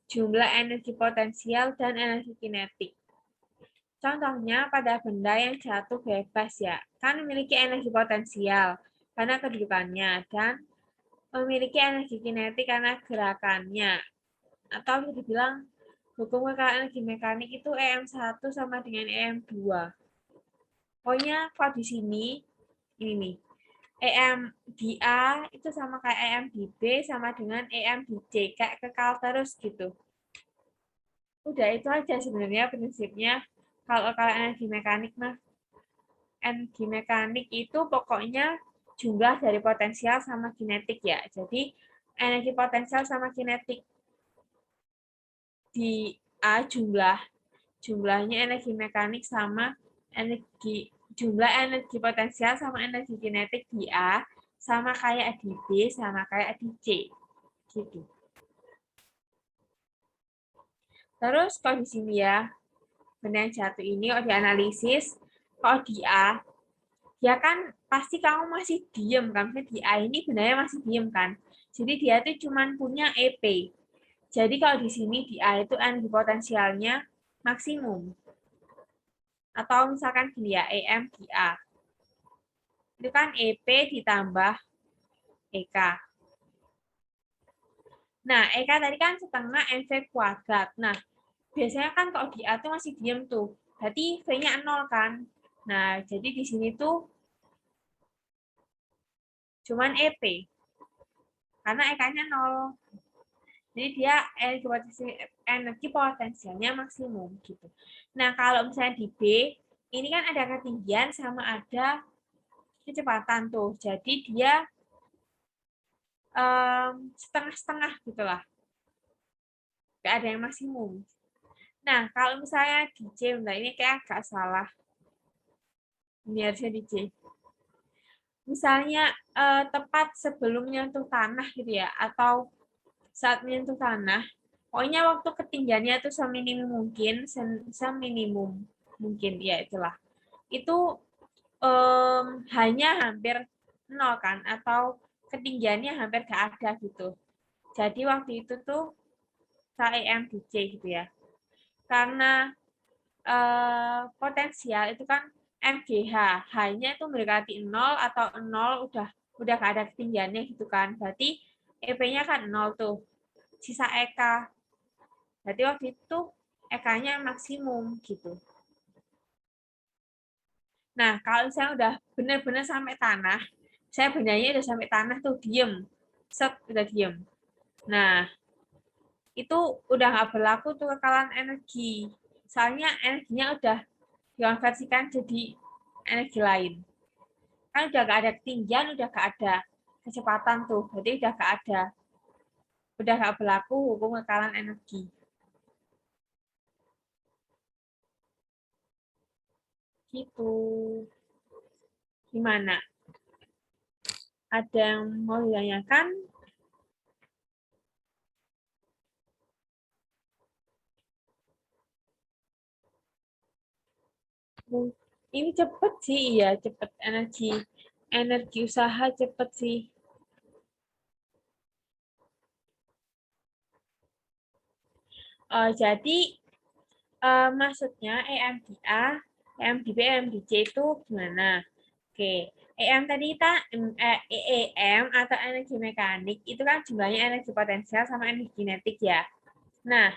jumlah energi potensial dan energi kinetik. Contohnya pada benda yang jatuh bebas ya, kan memiliki energi potensial karena kedudukannya dan memiliki energi kinetik karena gerakannya. Atau bisa dibilang hukum kekalan energi mekanik itu EM1 sama dengan EM2. Pokoknya kalau di sini ini nih. EM di A itu sama kayak EM di B sama dengan EM di C, kayak kekal terus gitu. Udah itu aja sebenarnya prinsipnya. Kalau energi mekanik mah, energi mekanik itu pokoknya jumlah dari potensial sama kinetik ya. Jadi energi potensial sama kinetik di A jumlahnya energi mekanik sama jumlah energi potensial sama energi kinetik di A sama kayak di B sama kayak di C gitu. Terus kalau di sini ya, benda yang jatuh ini kalau dianalisis, kalau di A, dia kan pasti kamu masih diem kan, di A ini bendanya masih diem kan. Jadi dia tuh cuma punya EP. Jadi kalau di sini di A itu energi potensialnya maksimum. Atau misalkan gini ya, EM di A. Itu kan EP ditambah EK. Nah, EK tadi kan setengah MV kuadrat. Nah, biasanya kan kalau di A tuh masih diem tuh. Berarti V-nya 0 kan. Nah, jadi di sini tuh cuman EP. Karena EK-nya 0. Jadi dia energi potensialnya maksimum gitu. Nah, kalau misalnya di B, ini kan ada ketinggian sama ada kecepatan tuh. Jadi dia setengah-setengah gitu lah. Gak ada yang maksimum. Nah, kalau misalnya di C, ini kayak agak salah. Ini harusnya di C. Misalnya tepat sebelum menyentuh tanah gitu ya, atau saat menyentuh tanah, pokoknya waktu ketinggiannya itu seminimum mungkin, ya itulah. Itu hanya hampir 0 kan, atau ketinggiannya hampir gak ada gitu. Jadi waktu itu tuh KEM di C gitu ya. Karena potensial itu kan MGH, H-nya itu mendekati 0 atau 0 udah gak ada ketinggiannya gitu kan. Berarti EP-nya kan 0 tuh. Sisa EK. Berarti waktu itu EK-nya maksimum gitu. Nah, kalau saya udah benar-benar sampai tanah, saya bendanya udah sampai tanah tuh diem. Set, udah diem. Nah, itu udah nggak berlaku tuh kekalan energi. Soalnya energinya udah dikonversikan jadi energi lain. Kan udah gak ada ketinggian, udah gak ada kecepatan tuh. Jadi udah gak ada. Udah gak berlaku hukum kekalan energi. Gitu. Gimana? Ada yang mau ditanyakan? Ini cepet sih, iya cepet energi usaha cepet sih. Jadi maksudnya EM di A, EM di B, EM di C itu gimana? Oke, EM tadi kita EM atau energi mekanik itu kan jumlahnya energi potensial sama energi kinetik ya. Nah,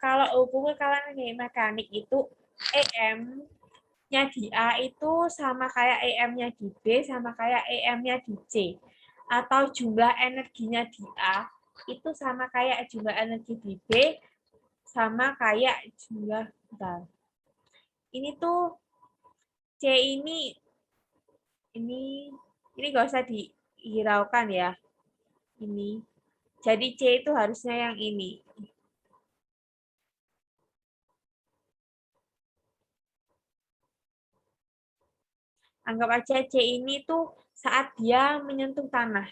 kalau hubungan kalau energi mekanik itu EM-nya di A itu sama kayak EM-nya di B sama kayak EM-nya di C. Atau jumlah energinya di A itu sama kayak jumlah energi di B sama kayak jumlah, bentar. Ini tuh C ini gak usah dihiraukan ya. Ini. Jadi C itu harusnya yang ini. Anggap aja C ini tuh saat dia menyentuh tanah,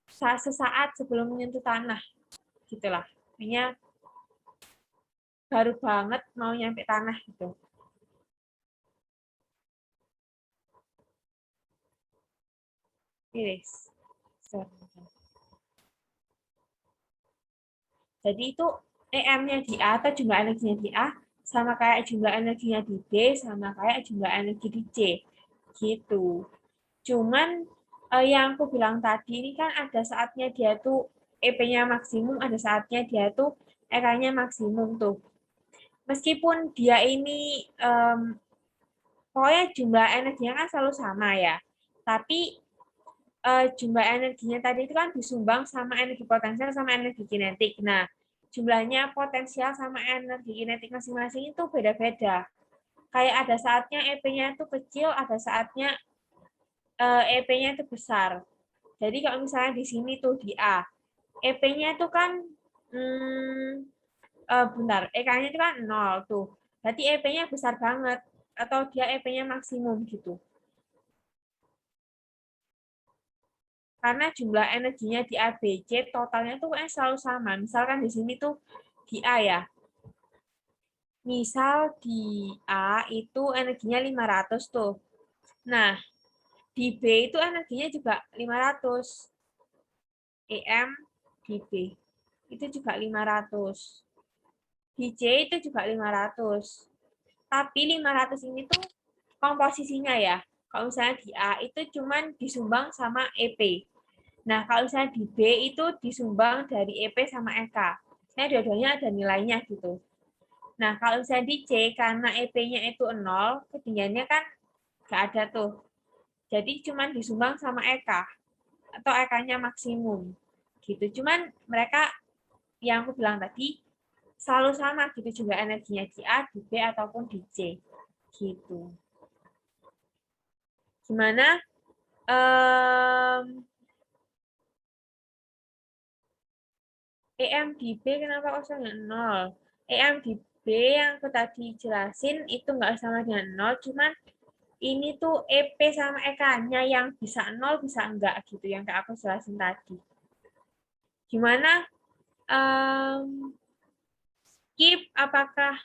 sesaat sebelum menyentuh tanah. Gitulah. Artinya baru banget mau nyampe tanah gitu. Iris. Jadi itu EM-nya di A atau jumlah energinya di A sama kayak jumlah energinya di B sama kayak jumlah energi di C. Gitu. Cuman yang aku bilang tadi ini kan ada saatnya dia tuh EP-nya maksimum, ada saatnya dia tuh EK-nya maksimum tuh. Meskipun dia ini pokoknya jumlah energinya kan selalu sama ya. Tapi jumlah energinya tadi itu kan disumbang sama energi potensial sama energi kinetik. Nah, jumlahnya potensial sama energi kinetik masing-masing itu beda-beda. Kayak ada saatnya EP-nya itu kecil, ada saatnya EP-nya itu besar. Jadi kalau misalnya di sini tuh di A, EP-nya itu kan bentar, EK-nya itu kan 0 tuh. Berarti EP-nya besar banget atau dia EP-nya maksimum gitu. Karena jumlah energinya di A, B, C totalnya tuh selalu sama. Misalkan di sini tuh di A ya. Misal di A itu energinya 500 tuh. Nah, di B itu energinya juga 500. EM di B itu juga 500. Di C itu juga 500. Tapi 500 ini tuh komposisinya ya. Kalau misalnya di A itu cuman disumbang sama EP. Nah, kalau misalnya di B itu disumbang dari EP sama EK. Nah, dua-duanya ada nilainya gitu. Nah, kalau misalnya di C, karena EP-nya itu 0, ketinggiannya kan nggak ada tuh. Jadi cuman disumbang sama EK. Atau EK-nya maksimum. Gitu. Cuman mereka yang aku bilang tadi, selalu sama gitu juga energinya di A, di B, ataupun di C. Gitu. Gimana? EM di B kenapa kosongnya 0? EM di B yang aku tadi jelasin itu nggak sama dengan 0, cuman ini tuh EP sama EK-nya yang bisa 0, bisa enggak gitu, yang kayak aku jelasin tadi. Gimana? Skip, apakah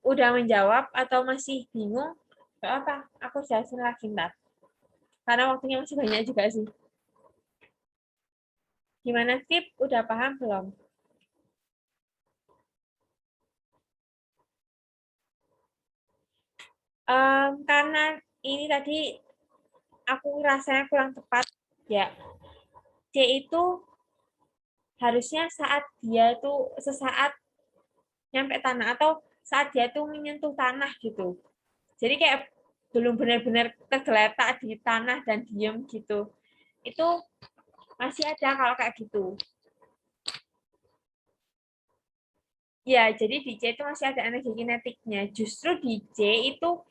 udah menjawab atau masih bingung? Gak apa, aku jelasin lagi ntar. Karena waktunya masih banyak juga sih. Gimana Skip? Udah paham belum? Karena ini tadi aku rasanya kurang tepat ya. C itu harusnya saat dia itu sesaat nyampe tanah atau saat dia tuh menyentuh tanah gitu. Jadi kayak belum benar-benar tergeletak di tanah dan diem gitu. Itu masih ada kalau kayak gitu. Ya, jadi di C itu masih ada energi kinetiknya. Justru di C itu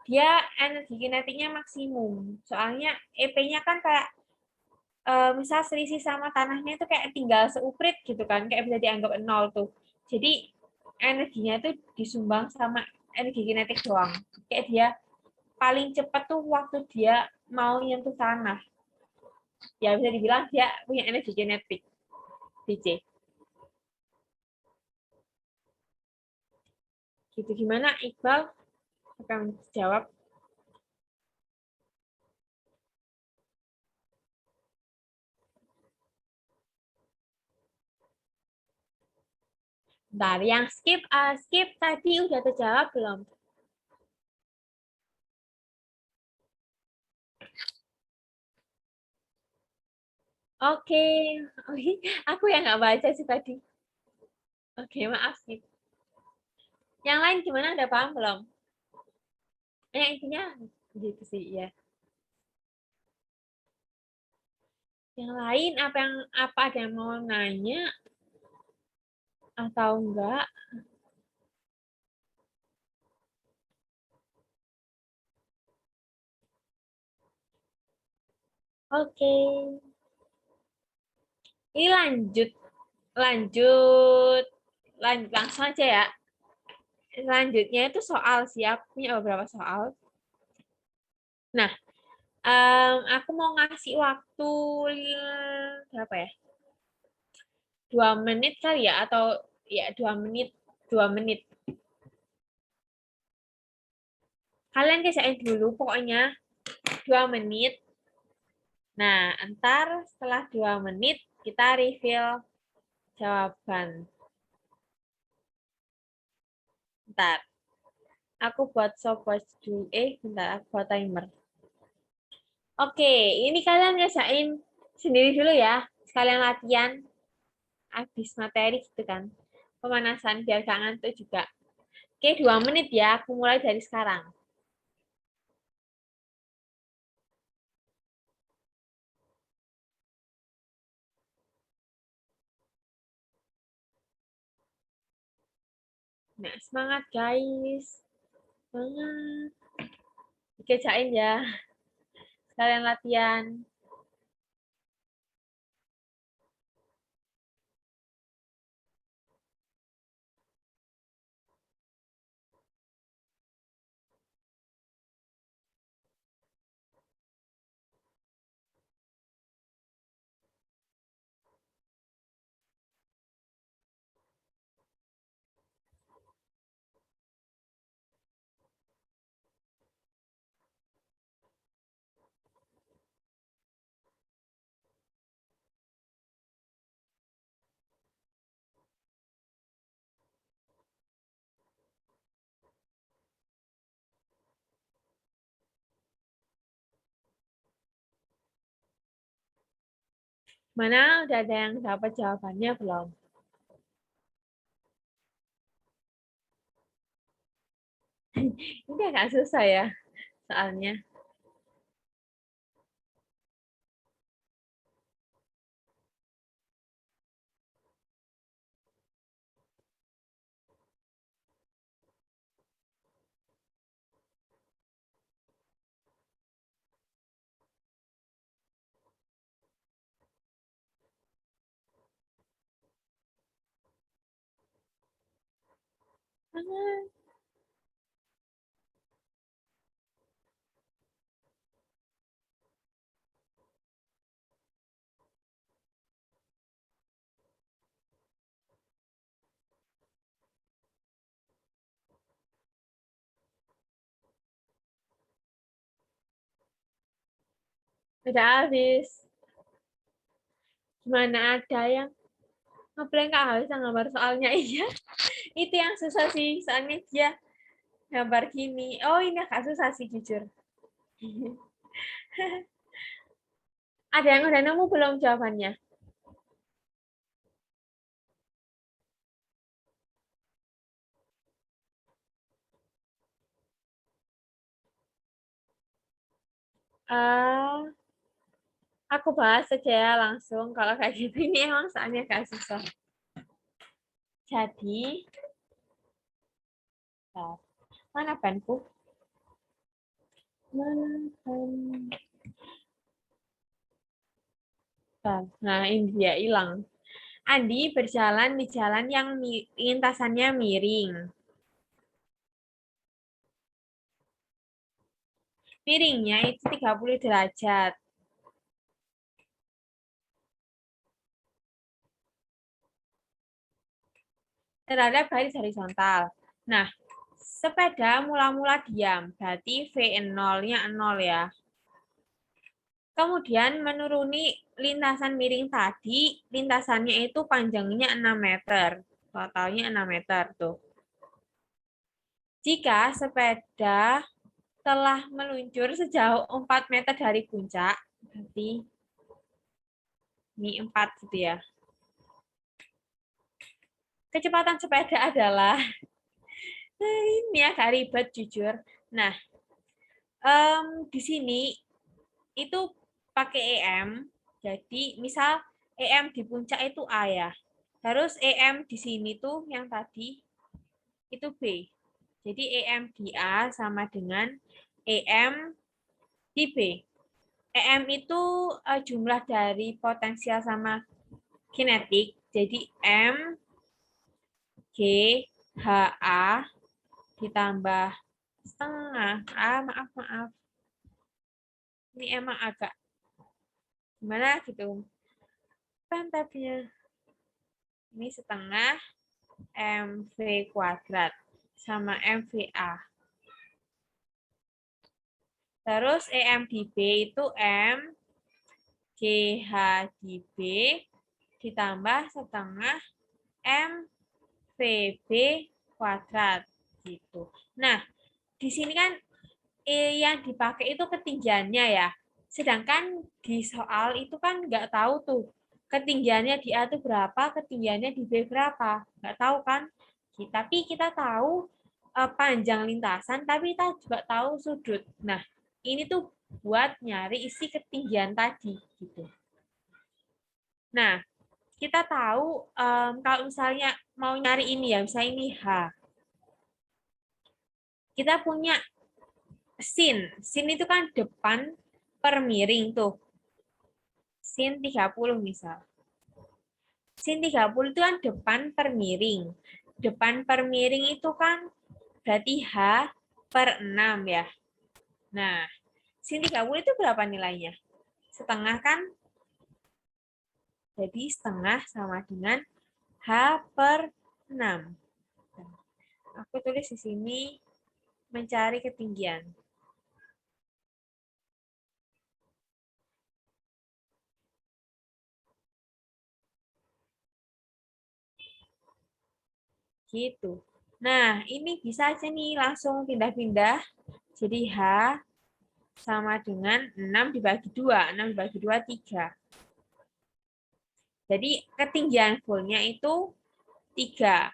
dia energi kinetiknya maksimum. Soalnya EP-nya kan kayak misal selisih sama tanahnya itu kayak tinggal seuprit gitu kan, kayak bisa dianggap 0 tuh. Jadi energinya itu disumbang sama energi kinetik doang. Kayak dia paling cepat tuh waktu dia mau nyentuh tanah. Ya bisa dibilang dia punya energi kinetik di C. Gitu, gimana Iqbal? Akan jawab. Bentar, yang skip tadi udah terjawab belum? Oke, aku yang nggak baca sih tadi. Oke, maaf skip. Yang lain gimana? Udah paham belum? Intinya gitu sih ya. Yang lain apa ada yang mau nanya atau enggak? Oke. Ini lanjut langsung aja ya. Selanjutnya itu soal siap punya beberapa soal. Nah, aku mau ngasih waktu berapa ya? 2 menit kali ya, atau ya 2 menit, 2 menit. Kalian kerjain dulu pokoknya 2 menit. Nah, ntar setelah 2 menit kita reveal jawaban. Bentar. Aku buat stopwatch dulu. Bentar, aku buat timer. Oke, ini kalian kerjain sendiri dulu ya. Sekalian latihan. Habis materi gitu kan. Pemanasan biar gak ngantuk juga. Oke, 2 menit ya. Aku mulai dari sekarang. Nah, semangat guys. Semangat. Dikerjain ya. Sekalian latihan. Mana udah ada yang dapat jawabannya belum? Ini agak susah ya soalnya. Mana? Udah habis. Gimana ada yang ngeblank nggak habis gambar soalnya? Iya. Itu yang susah sih. Soalnya dia gambar gini. Oh, ini agak susah sih jujur. Ada yang udah nemu belum jawabannya? Ah, aku bahas saja ya langsung. Kalau kayak gitu ini emang soalnya agak susah. Jadi, mana penku? Mana pen? Nah, ini dia hilang. Andi berjalan di jalan yang lintasannya miring. Miringnya itu 30 derajat. Terhadap garis horizontal. Nah, sepeda mula-mula diam, berarti V0-nya 0 ya. Kemudian menuruni lintasan miring tadi, lintasannya itu panjangnya 6 meter. Totalnya 6 meter tuh. Jika sepeda telah meluncur sejauh 4 meter dari puncak, berarti ini 4 gitu ya. Kecepatan sepeda adalah, ini agak ribet jujur. Nah, di sini itu pakai EM, jadi misal EM di puncak itu A ya. Terus EM di sini tuh yang tadi itu B. Jadi EM di A sama dengan EM di B. EM itu jumlah dari potensial sama kinetik. Jadi M G H A ditambah setengah. Maaf. Ini emang agak gimana gitu. Tabnya. Ini setengah MV kuadrat sama MVA. Terus EM di B itu M GH di B ditambah setengah MVB kuadrat gitu. Nah, di sini kan yang dipakai itu ketinggiannya ya. Sedangkan di soal itu kan nggak tahu tuh ketinggiannya di A itu berapa, ketinggiannya di B berapa. Nggak tahu kan? Tapi kita tahu panjang lintasan, tapi kita juga tahu sudut. Nah, ini tuh buat nyari isi ketinggian tadi. Gitu. Nah, kita tahu kalau misalnya mau nyari ini ya, misalnya ini H. Kita punya sin. Sin itu kan depan per miring tuh. Sin 30 misal. Sin 30 itu kan depan per miring. Depan per miring itu kan berarti H per 6 ya. Nah, sin 30 itu berapa nilainya? Setengah kan? Jadi setengah sama dengan H per 6. Aku tulis di sini mencari ketinggian. Gitu. Nah, ini bisa aja nih langsung pindah-pindah. Jadi H sama dengan 6 dibagi 2. 6 dibagi 2, 3. Jadi ketinggian fullnya itu 3.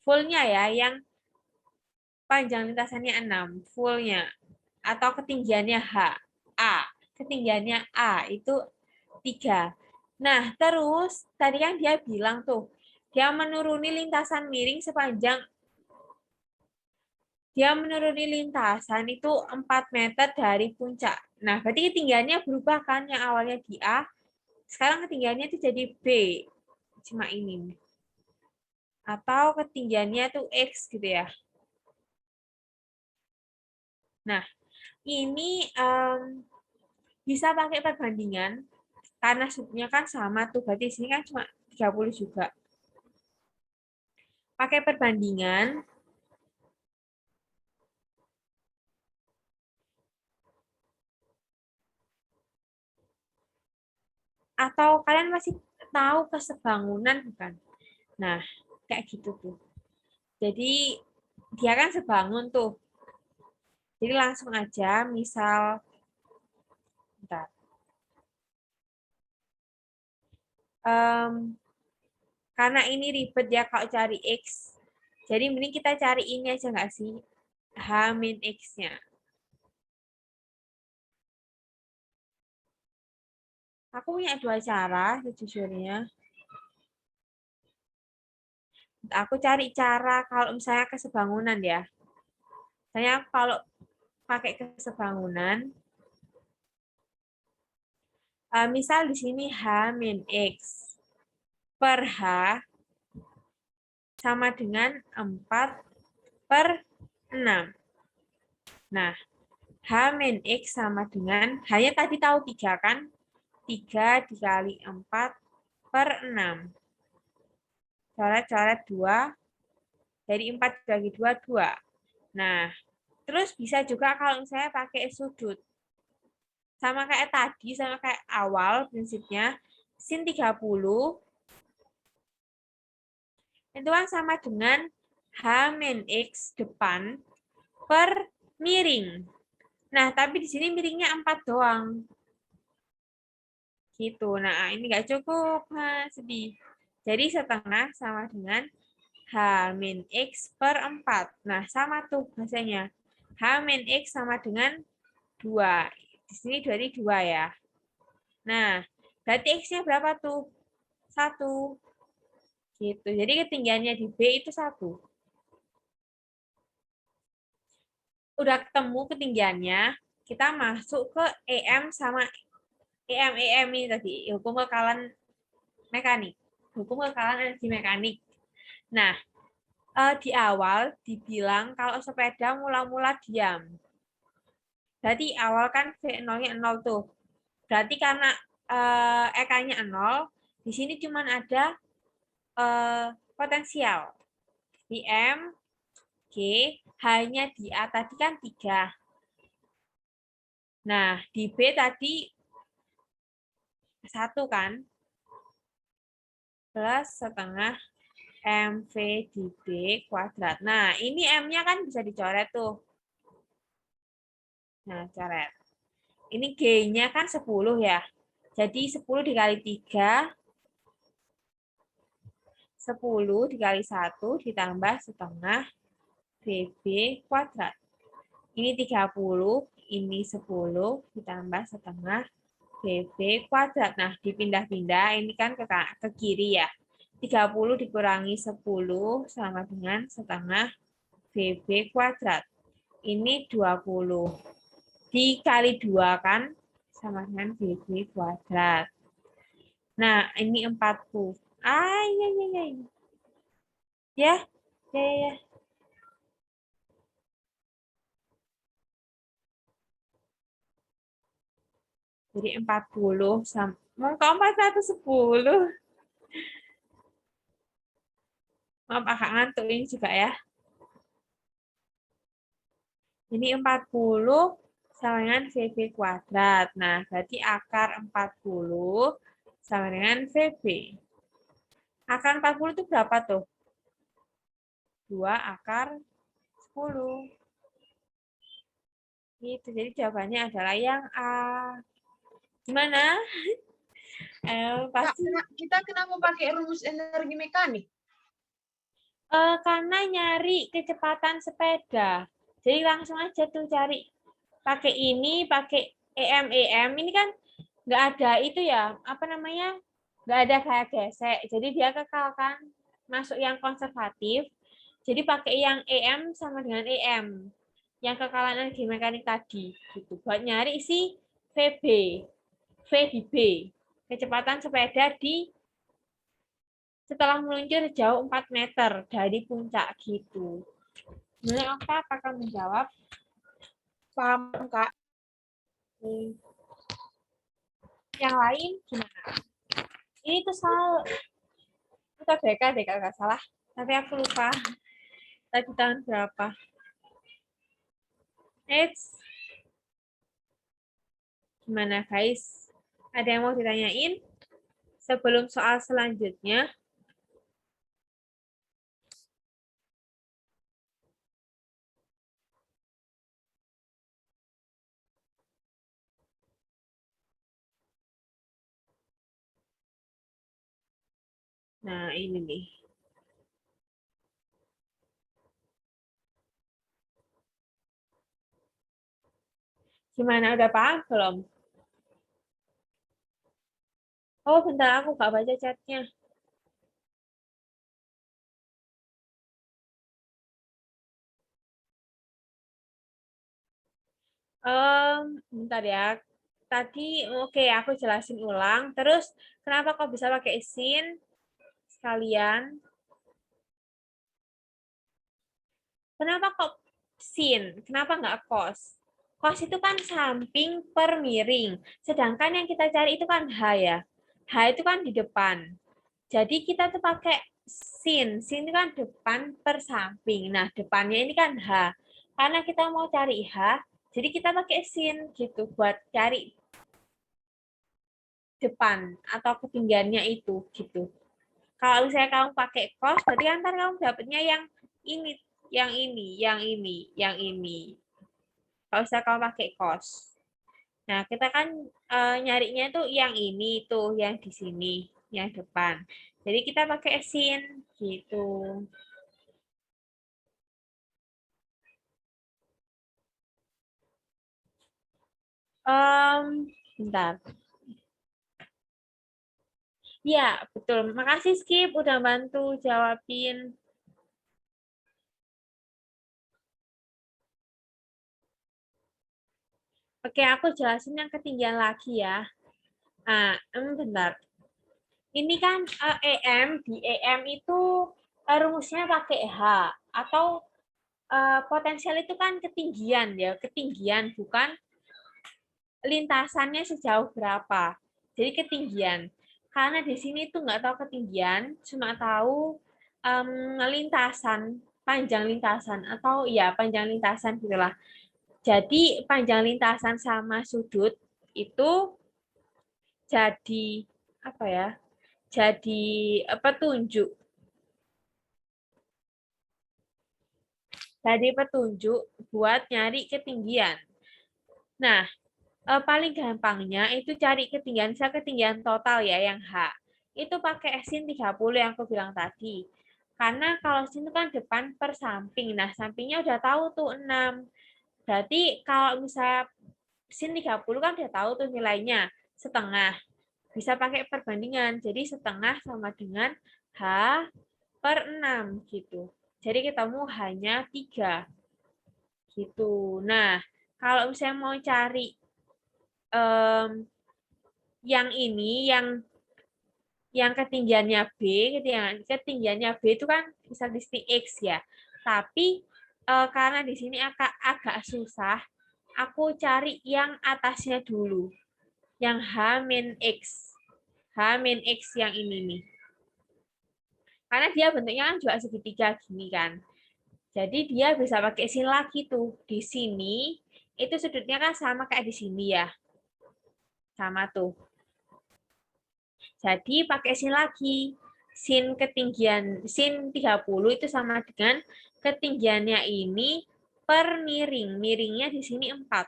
Fullnya ya, yang panjang lintasannya 6. Fullnya. Atau ketinggiannya H. A. Ketinggiannya A itu 3. Nah, terus tadi kan dia bilang tuh, dia menuruni lintasan miring sepanjang itu 4 meter dari puncak. Nah, berarti ketinggiannya berubah kan, yang awalnya di A, sekarang ketinggiannya itu jadi B. Cuma ini. Atau ketinggiannya itu X gitu ya. Nah, ini bisa pakai perbandingan, karena sudutnya kan sama tuh, berarti di sini kan cuma 30 juga. Pakai perbandingan, atau kalian masih tahu kesebangunan bukan? Nah, kayak gitu tuh. Jadi dia kan sebangun tuh. Jadi langsung aja, misal, bentar. Karena ini ribet ya kalau cari X. Jadi mending kita cari ini aja nggak sih? H-X-nya. Aku punya 2 cara sejujurnya. Aku cari cara kalau misalnya kesebangunan ya. Misalnya kalau pakai kesebangunan, misal di sini H-X per H sama dengan 4 per 6. Nah, H-X sama dengan, hanya tadi tahu 3 kan? 3 dikali 4 per 6. Coret-coret 2, Dari 4 bagi 2, 2. Nah, terus bisa juga kalau misalnya pakai sudut. Sama kayak tadi, sama kayak awal prinsipnya, sin 30 itu kan sama dengan H-X depan per miring. Nah, tapi di sini miringnya 4 doang. Gitu. Nah, ini nggak cukup. Sedih. Jadi setengah sama dengan H-X per 4. Nah, sama tuh bahasanya. H-X sama dengan 2. Di sini dari 2 ya. Nah, berarti X-nya berapa tuh? 1. Gitu. Jadi ketinggiannya di B itu 1. Udah ketemu ketinggiannya, kita masuk ke EM sama EM ini tadi, hukum kekalan mekanik. Hukum kekalan energi mekanik. Nah, di awal dibilang kalau sepeda mula-mula diam. Berarti awal kan V0-nya 0 tuh. Berarti karena EK-nya 0, di sini cuma ada potensial. Di M, G, hanya di A tadi kan 3. Nah, di B tadi 1 kan? Plus setengah MV di B kuadrat. Nah, ini M-nya kan bisa dicoret tuh. Nah, coret. Ini G-nya kan 10 ya. Jadi 10 dikali 3, 10 dikali 1 ditambah setengah BB kuadrat. Ini 30, ini 10 ditambah setengah BB kuadrat. Nah, dipindah-pindah, ini kan ke kiri ya. 30 dikurangi 10 sama dengan setengah BB kuadrat. Ini 20. Dikali 2 kan sama dengan BB kuadrat. Nah, ini 40. Ya. Jadi 40 sama mau ke 410. Maaf, agak ngantuk ini juga ya. Ini 40 sama dengan VB kuadrat. Nah, berarti akar 40 sama dengan VB. Akar 40 itu berapa tuh? 2 akar 10. Gitu, jadi jawabannya adalah yang A. Gimana? Pasti. Kita kenapa pakai rumus energi mekanik? Karena nyari kecepatan sepeda. Jadi langsung aja tuh cari. Pakai ini, pakai EM. Ini kan nggak ada itu ya, apa namanya, nggak ada kayak gesek. Jadi dia kekal kan, masuk yang konservatif. Jadi pakai yang EM sama dengan EM. Yang kekalan energi mekanik tadi. Gitu. Buat nyari si VB. V di B. Kecepatan sepeda di setelah meluncur jauh 4 meter dari puncak gitu. Menurut Okta, apakah menjawab? Paham, Kak. Yang lain gimana? Ini tuh salah. Kita BK deh kalau nggak salah. Tapi aku lupa. Tadi tahun berapa? Gimana guys? Ada yang mau ditanyain? Sebelum soal selanjutnya. Nah, ini nih. Gimana, udah paham belum? Oh, bentar, aku nggak baca chatnya. Bentar ya. Tadi, oke, aku jelasin ulang. Terus, kenapa kok bisa pakai sin? Sekalian. Kenapa kok sin? Kenapa nggak cos? Cos itu kan samping per miring. Sedangkan yang kita cari itu kan H ya. H itu kan di depan. Jadi kita tuh pakai sin. Sin itu kan depan per samping. Nah, depannya ini kan H. Karena kita mau cari H, jadi kita pakai sin gitu buat cari depan atau ketinggiannya itu gitu. Kalau misalnya kamu pakai cos, berarti kan ntar kamu dapatnya yang ini, yang ini, yang ini, yang ini. Kalau misalnya kamu pakai cos. Nah, kita kan nyarinya itu yang ini tuh, yang di sini, yang depan. Jadi kita pakai sin gitu. Bentar. Ya, betul. Makasih Skip udah bantu jawabin. Oke, aku jelasin yang ketinggian lagi ya. Nah, bentar. Ini kan EM, di EM itu rumusnya pakai H. Atau potensial itu kan ketinggian ya, ketinggian bukan lintasannya sejauh berapa. Jadi ketinggian. Karena di sini tuh nggak tahu ketinggian, cuma tahu lintasan, panjang lintasan atau ya panjang lintasan gitulah. Jadi panjang lintasan sama sudut itu jadi apa ya? Jadi petunjuk. Jadi petunjuk buat nyari ketinggian. Nah, paling gampangnya itu cari ketinggian, saya ketinggian total ya yang H. Itu pakai sin 30 yang aku bilang tadi. Karena kalau sin itu kan depan per samping. Nah, sampingnya udah tahu tuh 6. Berarti kalau misalnya sin 30 kan udah tahu tuh nilainya setengah. Bisa pakai perbandingan. Jadi setengah sama dengan H per 6 gitu. Jadi ketemu hanya 3 gitu. Nah, kalau misalnya mau cari yang ini, yang ketinggiannya B, ketinggiannya B itu kan statistik X ya. Tapi karena di sini agak susah, aku cari yang atasnya dulu. Yang H-X. H-X yang ini nih. Karena dia bentuknya kan juga segitiga gini kan. Jadi dia bisa pakai sin lagi tuh. Di sini itu sudutnya kan sama kayak di sini ya. Sama tuh. Jadi pakai sin lagi. Sin ketinggian sin 30 itu sama dengan ketinggiannya ini per miring. Miringnya di sini 4.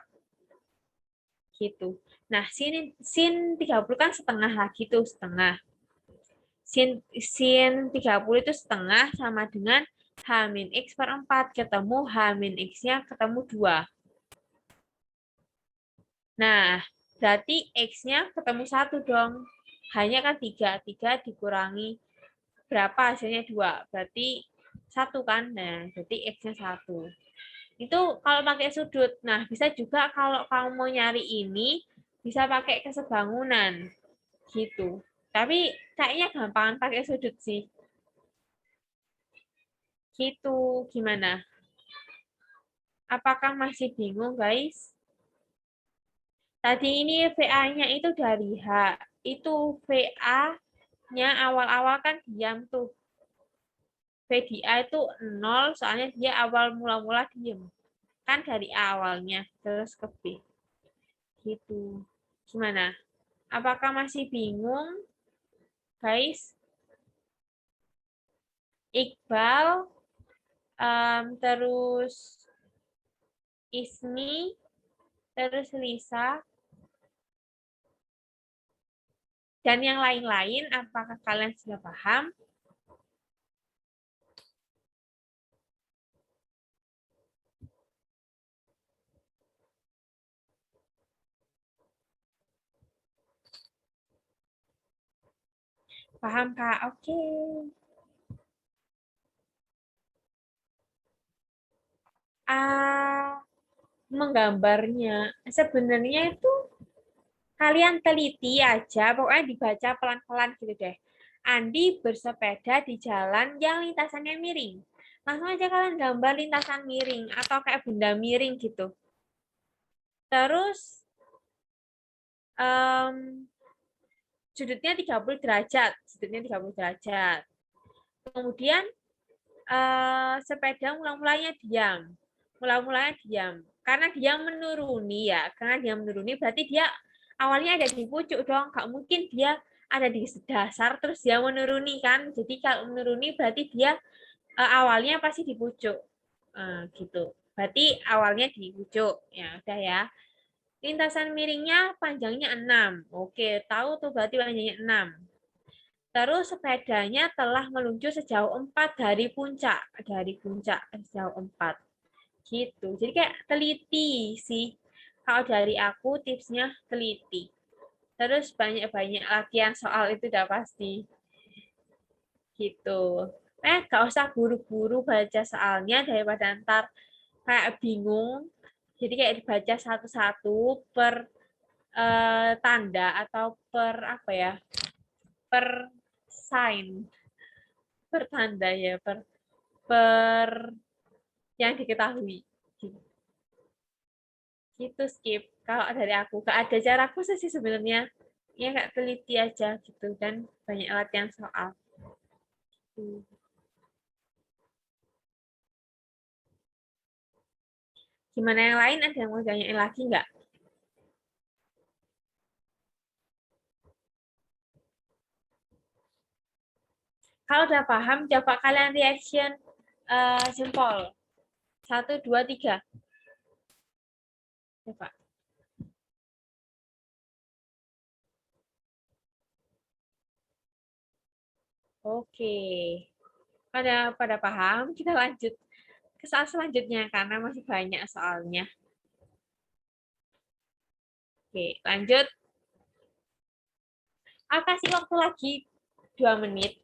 Gitu. Nah, sin 30 kan setengah lagi tuh, setengah. Sin 30 itu setengah sama dengan H-X per 4. Ketemu H-X-nya ketemu 2. Nah, berarti X-nya ketemu 1 dong. Hanya kan 3. 3 dikurangi berapa hasilnya 2. Berarti 1 kan. Nah, berarti X-nya 1. Itu kalau pakai sudut. Nah, bisa juga kalau kamu mau nyari ini, bisa pakai kesebangunan. Gitu. Tapi kayaknya gampangan pakai sudut sih. Gitu. Gimana? Apakah masih bingung, guys? Tadi ini VA-nya itu dari H. Itu VA-nya awal-awal kan diam tuh. VDA itu 0, soalnya dia awal mula-mula diam. Kan dari A awalnya, terus ke B. Gitu. Gimana? Apakah masih bingung, guys? Iqbal, terus Ismi, terus Lisa, dan yang lain-lain, apakah kalian sudah paham? Paham, Kak? Oke. Menggambarnya. Sebenarnya itu kalian teliti aja, pokoknya dibaca pelan-pelan gitu deh. Andi bersepeda di jalan yang lintasannya miring. Langsung aja kalian gambar lintasan miring atau kayak benda miring gitu. Terus sudutnya 30 derajat. Sudutnya 30 derajat. Kemudian sepeda mulai-mulainya diam. Mulai-mulainya diam. Karena dia menuruni ya. Karena dia menuruni berarti dia awalnya ada di pucuk dong. Nggak mungkin dia ada di dasar terus dia menuruni kan. Jadi kalau menuruni berarti dia awalnya pasti di pucuk. Gitu. Berarti awalnya di pucuk. Ya udah ya. Lintasan miringnya panjangnya 6. Oke, tahu tuh berarti panjangnya 6. Terus sepedanya telah meluncur sejauh 4 dari puncak. Dari puncak sejauh 4. Gitu. Jadi kayak teliti sih. Kalau dari aku tipsnya teliti. Terus banyak-banyak latihan soal itu udah pasti. Gitu. Gak usah buru-buru baca soalnya daripada ntar kayak bingung. Jadi kayak dibaca satu-satu per tanda atau per apa ya? Per sign. Per tanda ya, per yang diketahui. Gitu skip. Kalau dari aku gak ada cara khusus sih sebenarnya. Ya kayak teliti aja gitu dan banyak latihan soal. Gimana yang lain? Ada yang mau tanyain lagi nggak? Kalau udah paham, coba kalian reaction jempol. 1, 2, 3. Coba. Oke. Pada paham, kita lanjut ke soal selanjutnya karena masih banyak soalnya. Oke, lanjut. Aku kasih waktu lagi 2 menit.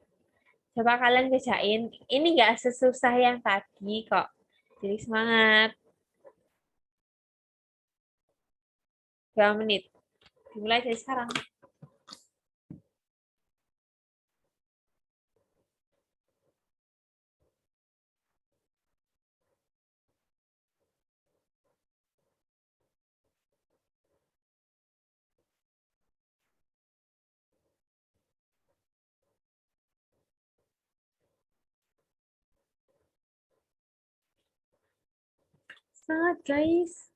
Coba kalian kerjain. Ini nggak sesusah yang tadi kok. Jadi semangat. 2 menit. Dimulai dari sekarang. Semangat guys.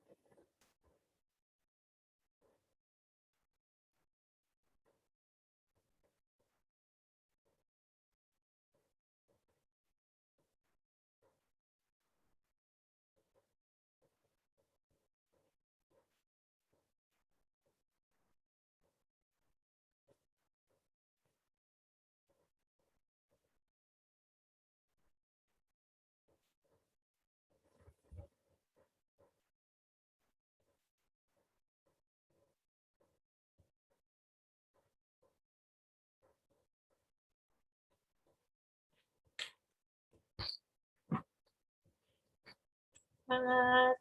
Semangat.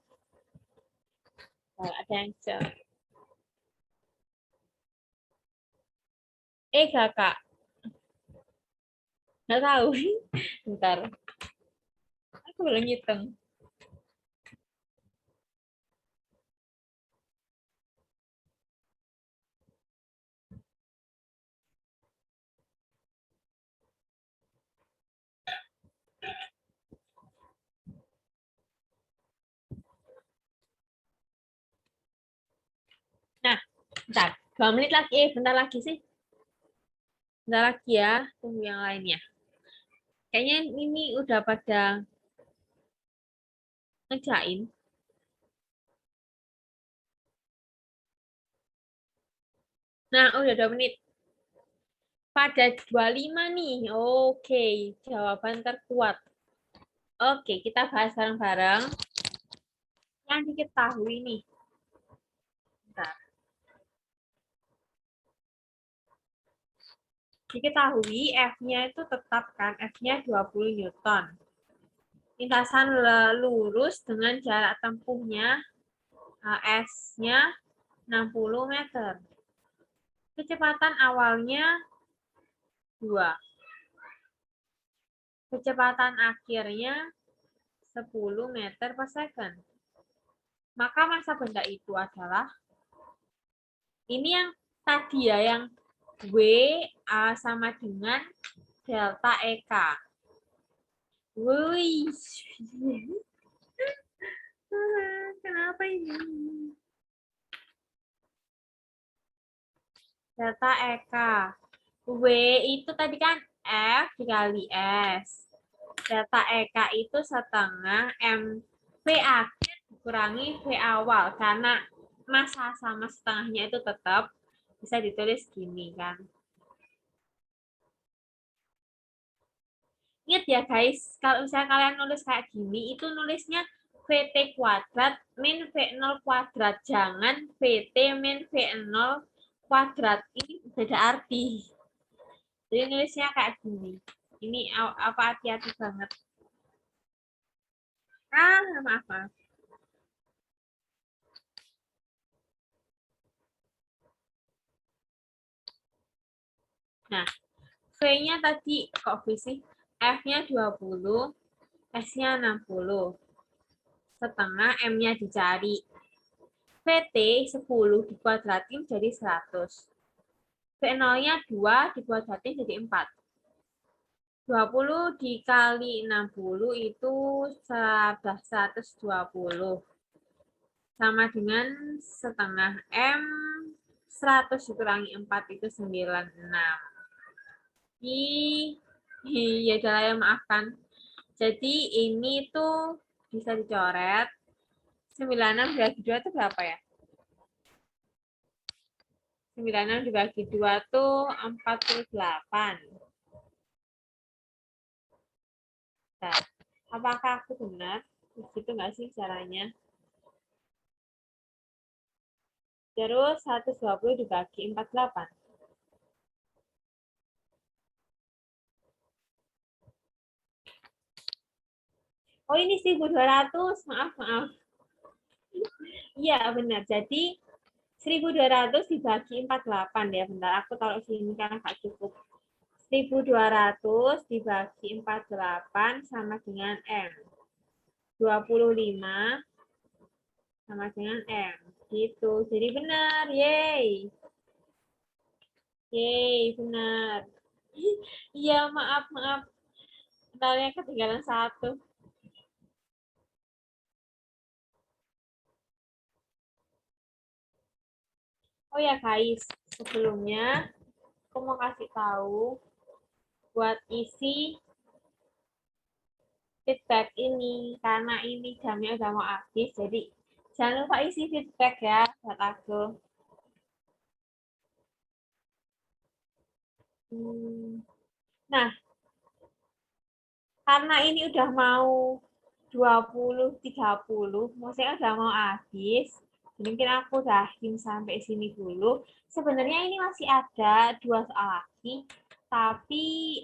Ada yang jawab. Kakak. Nggak tahu. Bentar. Aku belum ngitung. Nah, bentar. 2 menit lagi. Bentar lagi sih. Bentar lagi ya. Tunggu yang lainnya. Kayaknya ini udah pada ngejain. Nah, udah 2 menit. Pada 25 nih. Oke, jawaban terkuat. Oke, kita bahas bareng-bareng. Yang diketahui nih. Bentar. Diketahui F-nya itu tetap kan, F-nya 20 Newton. Lintasan lurus dengan jarak tempuhnya S-nya 60 meter. Kecepatan awalnya 2. Kecepatan akhirnya 10 meter per second. Maka massa benda itu adalah, ini yang tadi ya, yang W sama dengan delta EK. Wih. Kenapa ini? Delta EK. W itu tadi kan F dikali S. Delta EK itu setengah V akhir dikurangi V awal. Karena massa sama setengahnya itu tetap bisa ditulis gini kan. Ingat ya guys, kalau misalnya kalian nulis kayak gini, itu nulisnya VT kuadrat min V0 kuadrat. Jangan VT min V0 kuadrat. Ini beda arti. Jadi nulisnya kayak gini. Ini apa hati-hati banget. Maaf. Nah, V-nya tadi kok V sih? F-nya 20, S-nya 60. Setengah M-nya dicari. VT 10 dikuadratin jadi 100. V0-nya 2 dikuadratin jadi 4. 20 dikali 60 itu 120. Sama dengan setengah M, 100 dikurangi 4 itu 96. Ya udah ya, maafkan. Jadi ini tuh bisa dicoret. 96 dibagi 2 itu berapa ya? 96 dibagi 2 tuh 48. Nah, apakah aku benar? Begitu nggak sih caranya? Terus 120 dibagi 48. Oh, ini 1.200. Maaf. Iya, benar. Jadi 1.200 dibagi 48 ya. Bentar, aku taruh sini karena nggak cukup. 1.200 dibagi 48 sama dengan M. 25 sama dengan M. Gitu. Jadi benar. Yeay. Yeay, benar. Iya, maaf. Bentarnya ketinggalan 1. Oh ya guys, sebelumnya aku mau kasih tahu buat isi feedback ini karena ini jamnya udah mau habis, jadi jangan lupa isi feedback ya buat aku. Nah, karena ini udah mau 20.30, maksudnya udah mau habis, mungkin aku udahin sampai sini dulu. Sebenarnya ini masih ada 2 soal lagi, tapi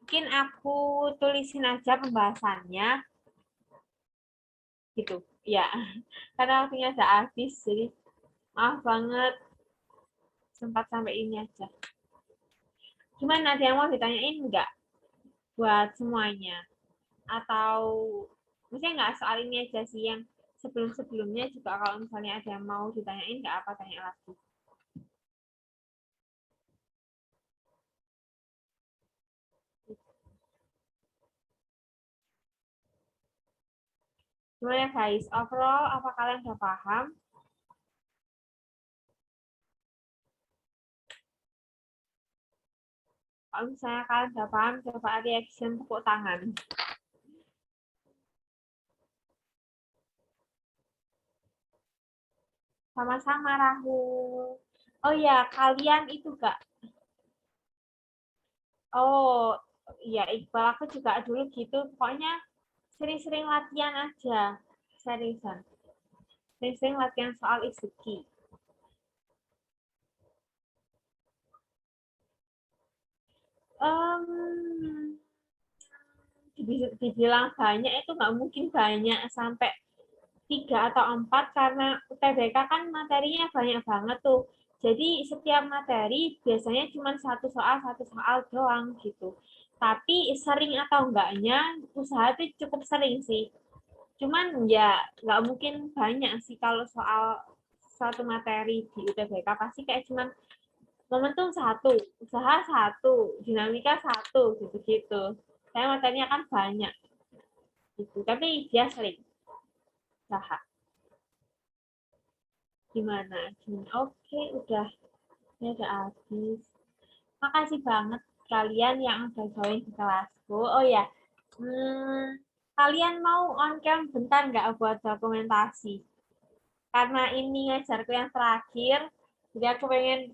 mungkin aku tulisin aja pembahasannya. Gitu, ya. Karena waktunya udah habis, jadi maaf banget. Sempat sampai ini aja. Gimana, ada yang mau ditanyain nggak buat semuanya? Atau misalnya nggak soal ini aja sih, yang sebelum-sebelumnya juga kalau misalnya ada yang mau ditanyain nggak apa, tanya lagi. Gimana guys, overall apa kalian udah paham? Kalau misalnya kalian udah paham, coba reaction tepuk tangan. Sama-sama, Rahul. Oh ya, kalian itu nggak. Oh, iya, Iqbal, aku juga dulu gitu. Pokoknya sering-sering latihan aja. Seriusan. Sering-sering latihan soal isuki. Dibilang banyak itu nggak mungkin banyak sampai 3 atau 4 karena UTBK kan materinya banyak banget tuh. Jadi setiap materi biasanya cuma satu soal doang gitu. Tapi sering atau enggaknya usaha itu cukup sering sih. Cuman ya nggak mungkin banyak sih kalau soal suatu materi di UTBK, pasti kayak cuman momentum satu, usaha satu, dinamika satu, gitu-gitu. Saya materinya kan banyak, gitu. Tapi dia sering usaha. Gimana? Oke, udah. Ini udah habis. Makasih banget kalian yang udah join di kelasku. Oh ya, kalian mau on cam bentar nggak buat dokumentasi? Karena ini ngajarku yang terakhir, jadi aku pengen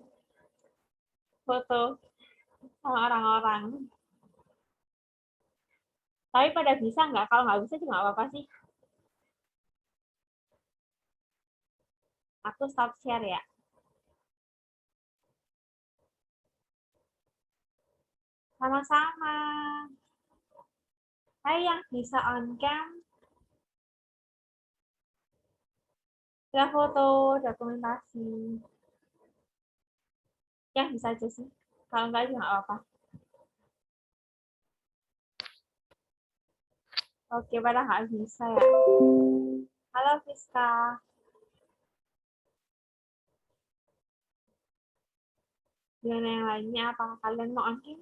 foto sama orang-orang. Tapi pada bisa nggak? Kalau nggak bisa juga nggak apa-apa sih. Aku stop share ya. Sama-sama. Hai yang bisa on cam, sudah foto, dokumentasi. Yang bisa aja sih. Kalau nggak juga nggak apa-apa. Oke, pada nggak bisa ya. Halo Fiska. Gimana yang lainnya? Apakah kalian mau on cam?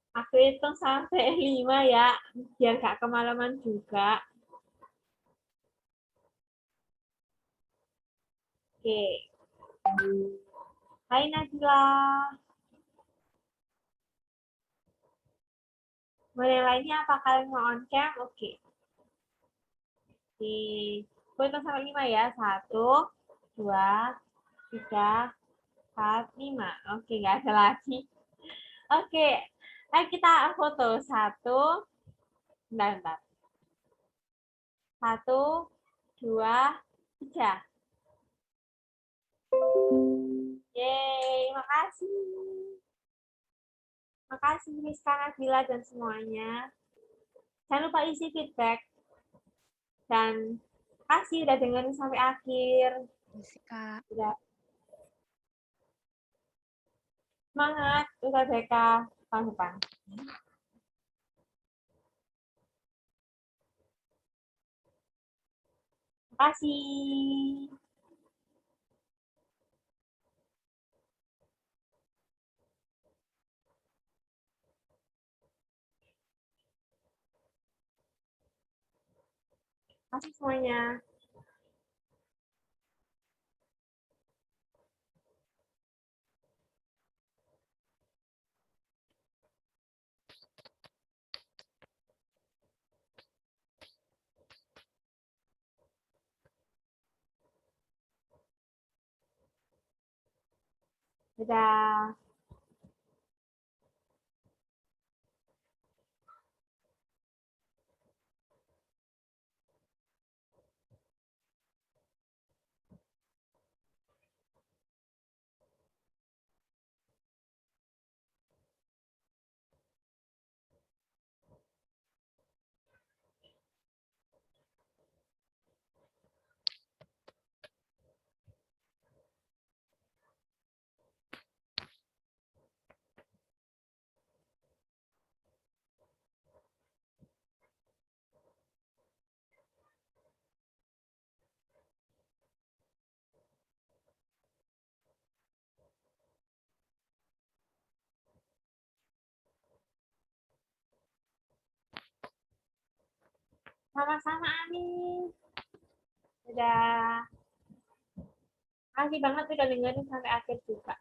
Aku hitung sampai 5 ya, biar gak kemalaman juga. Oke. Hai Najila. Mau yang lainnya apa kalian mau on cam? Oke. Aku hitung sampai 5 ya. 1, 2, 3, 4, 5. Oke, nggak ada lagi. Oke. Ayo kita foto. 1, bentar. 1, 2, 3. Yeay, makasih. Makasih Rizka, Nabila, dan semuanya. Jangan lupa isi feedback. Dan kasih udah dengerin sampai akhir. Kak. Udah semangat, udah BK tahun depan. Terima kasih. Terima kasih semuanya. Dadah. Sama-sama Ani. Dadah. Makasih banget udah dengerin sampai akhir juga.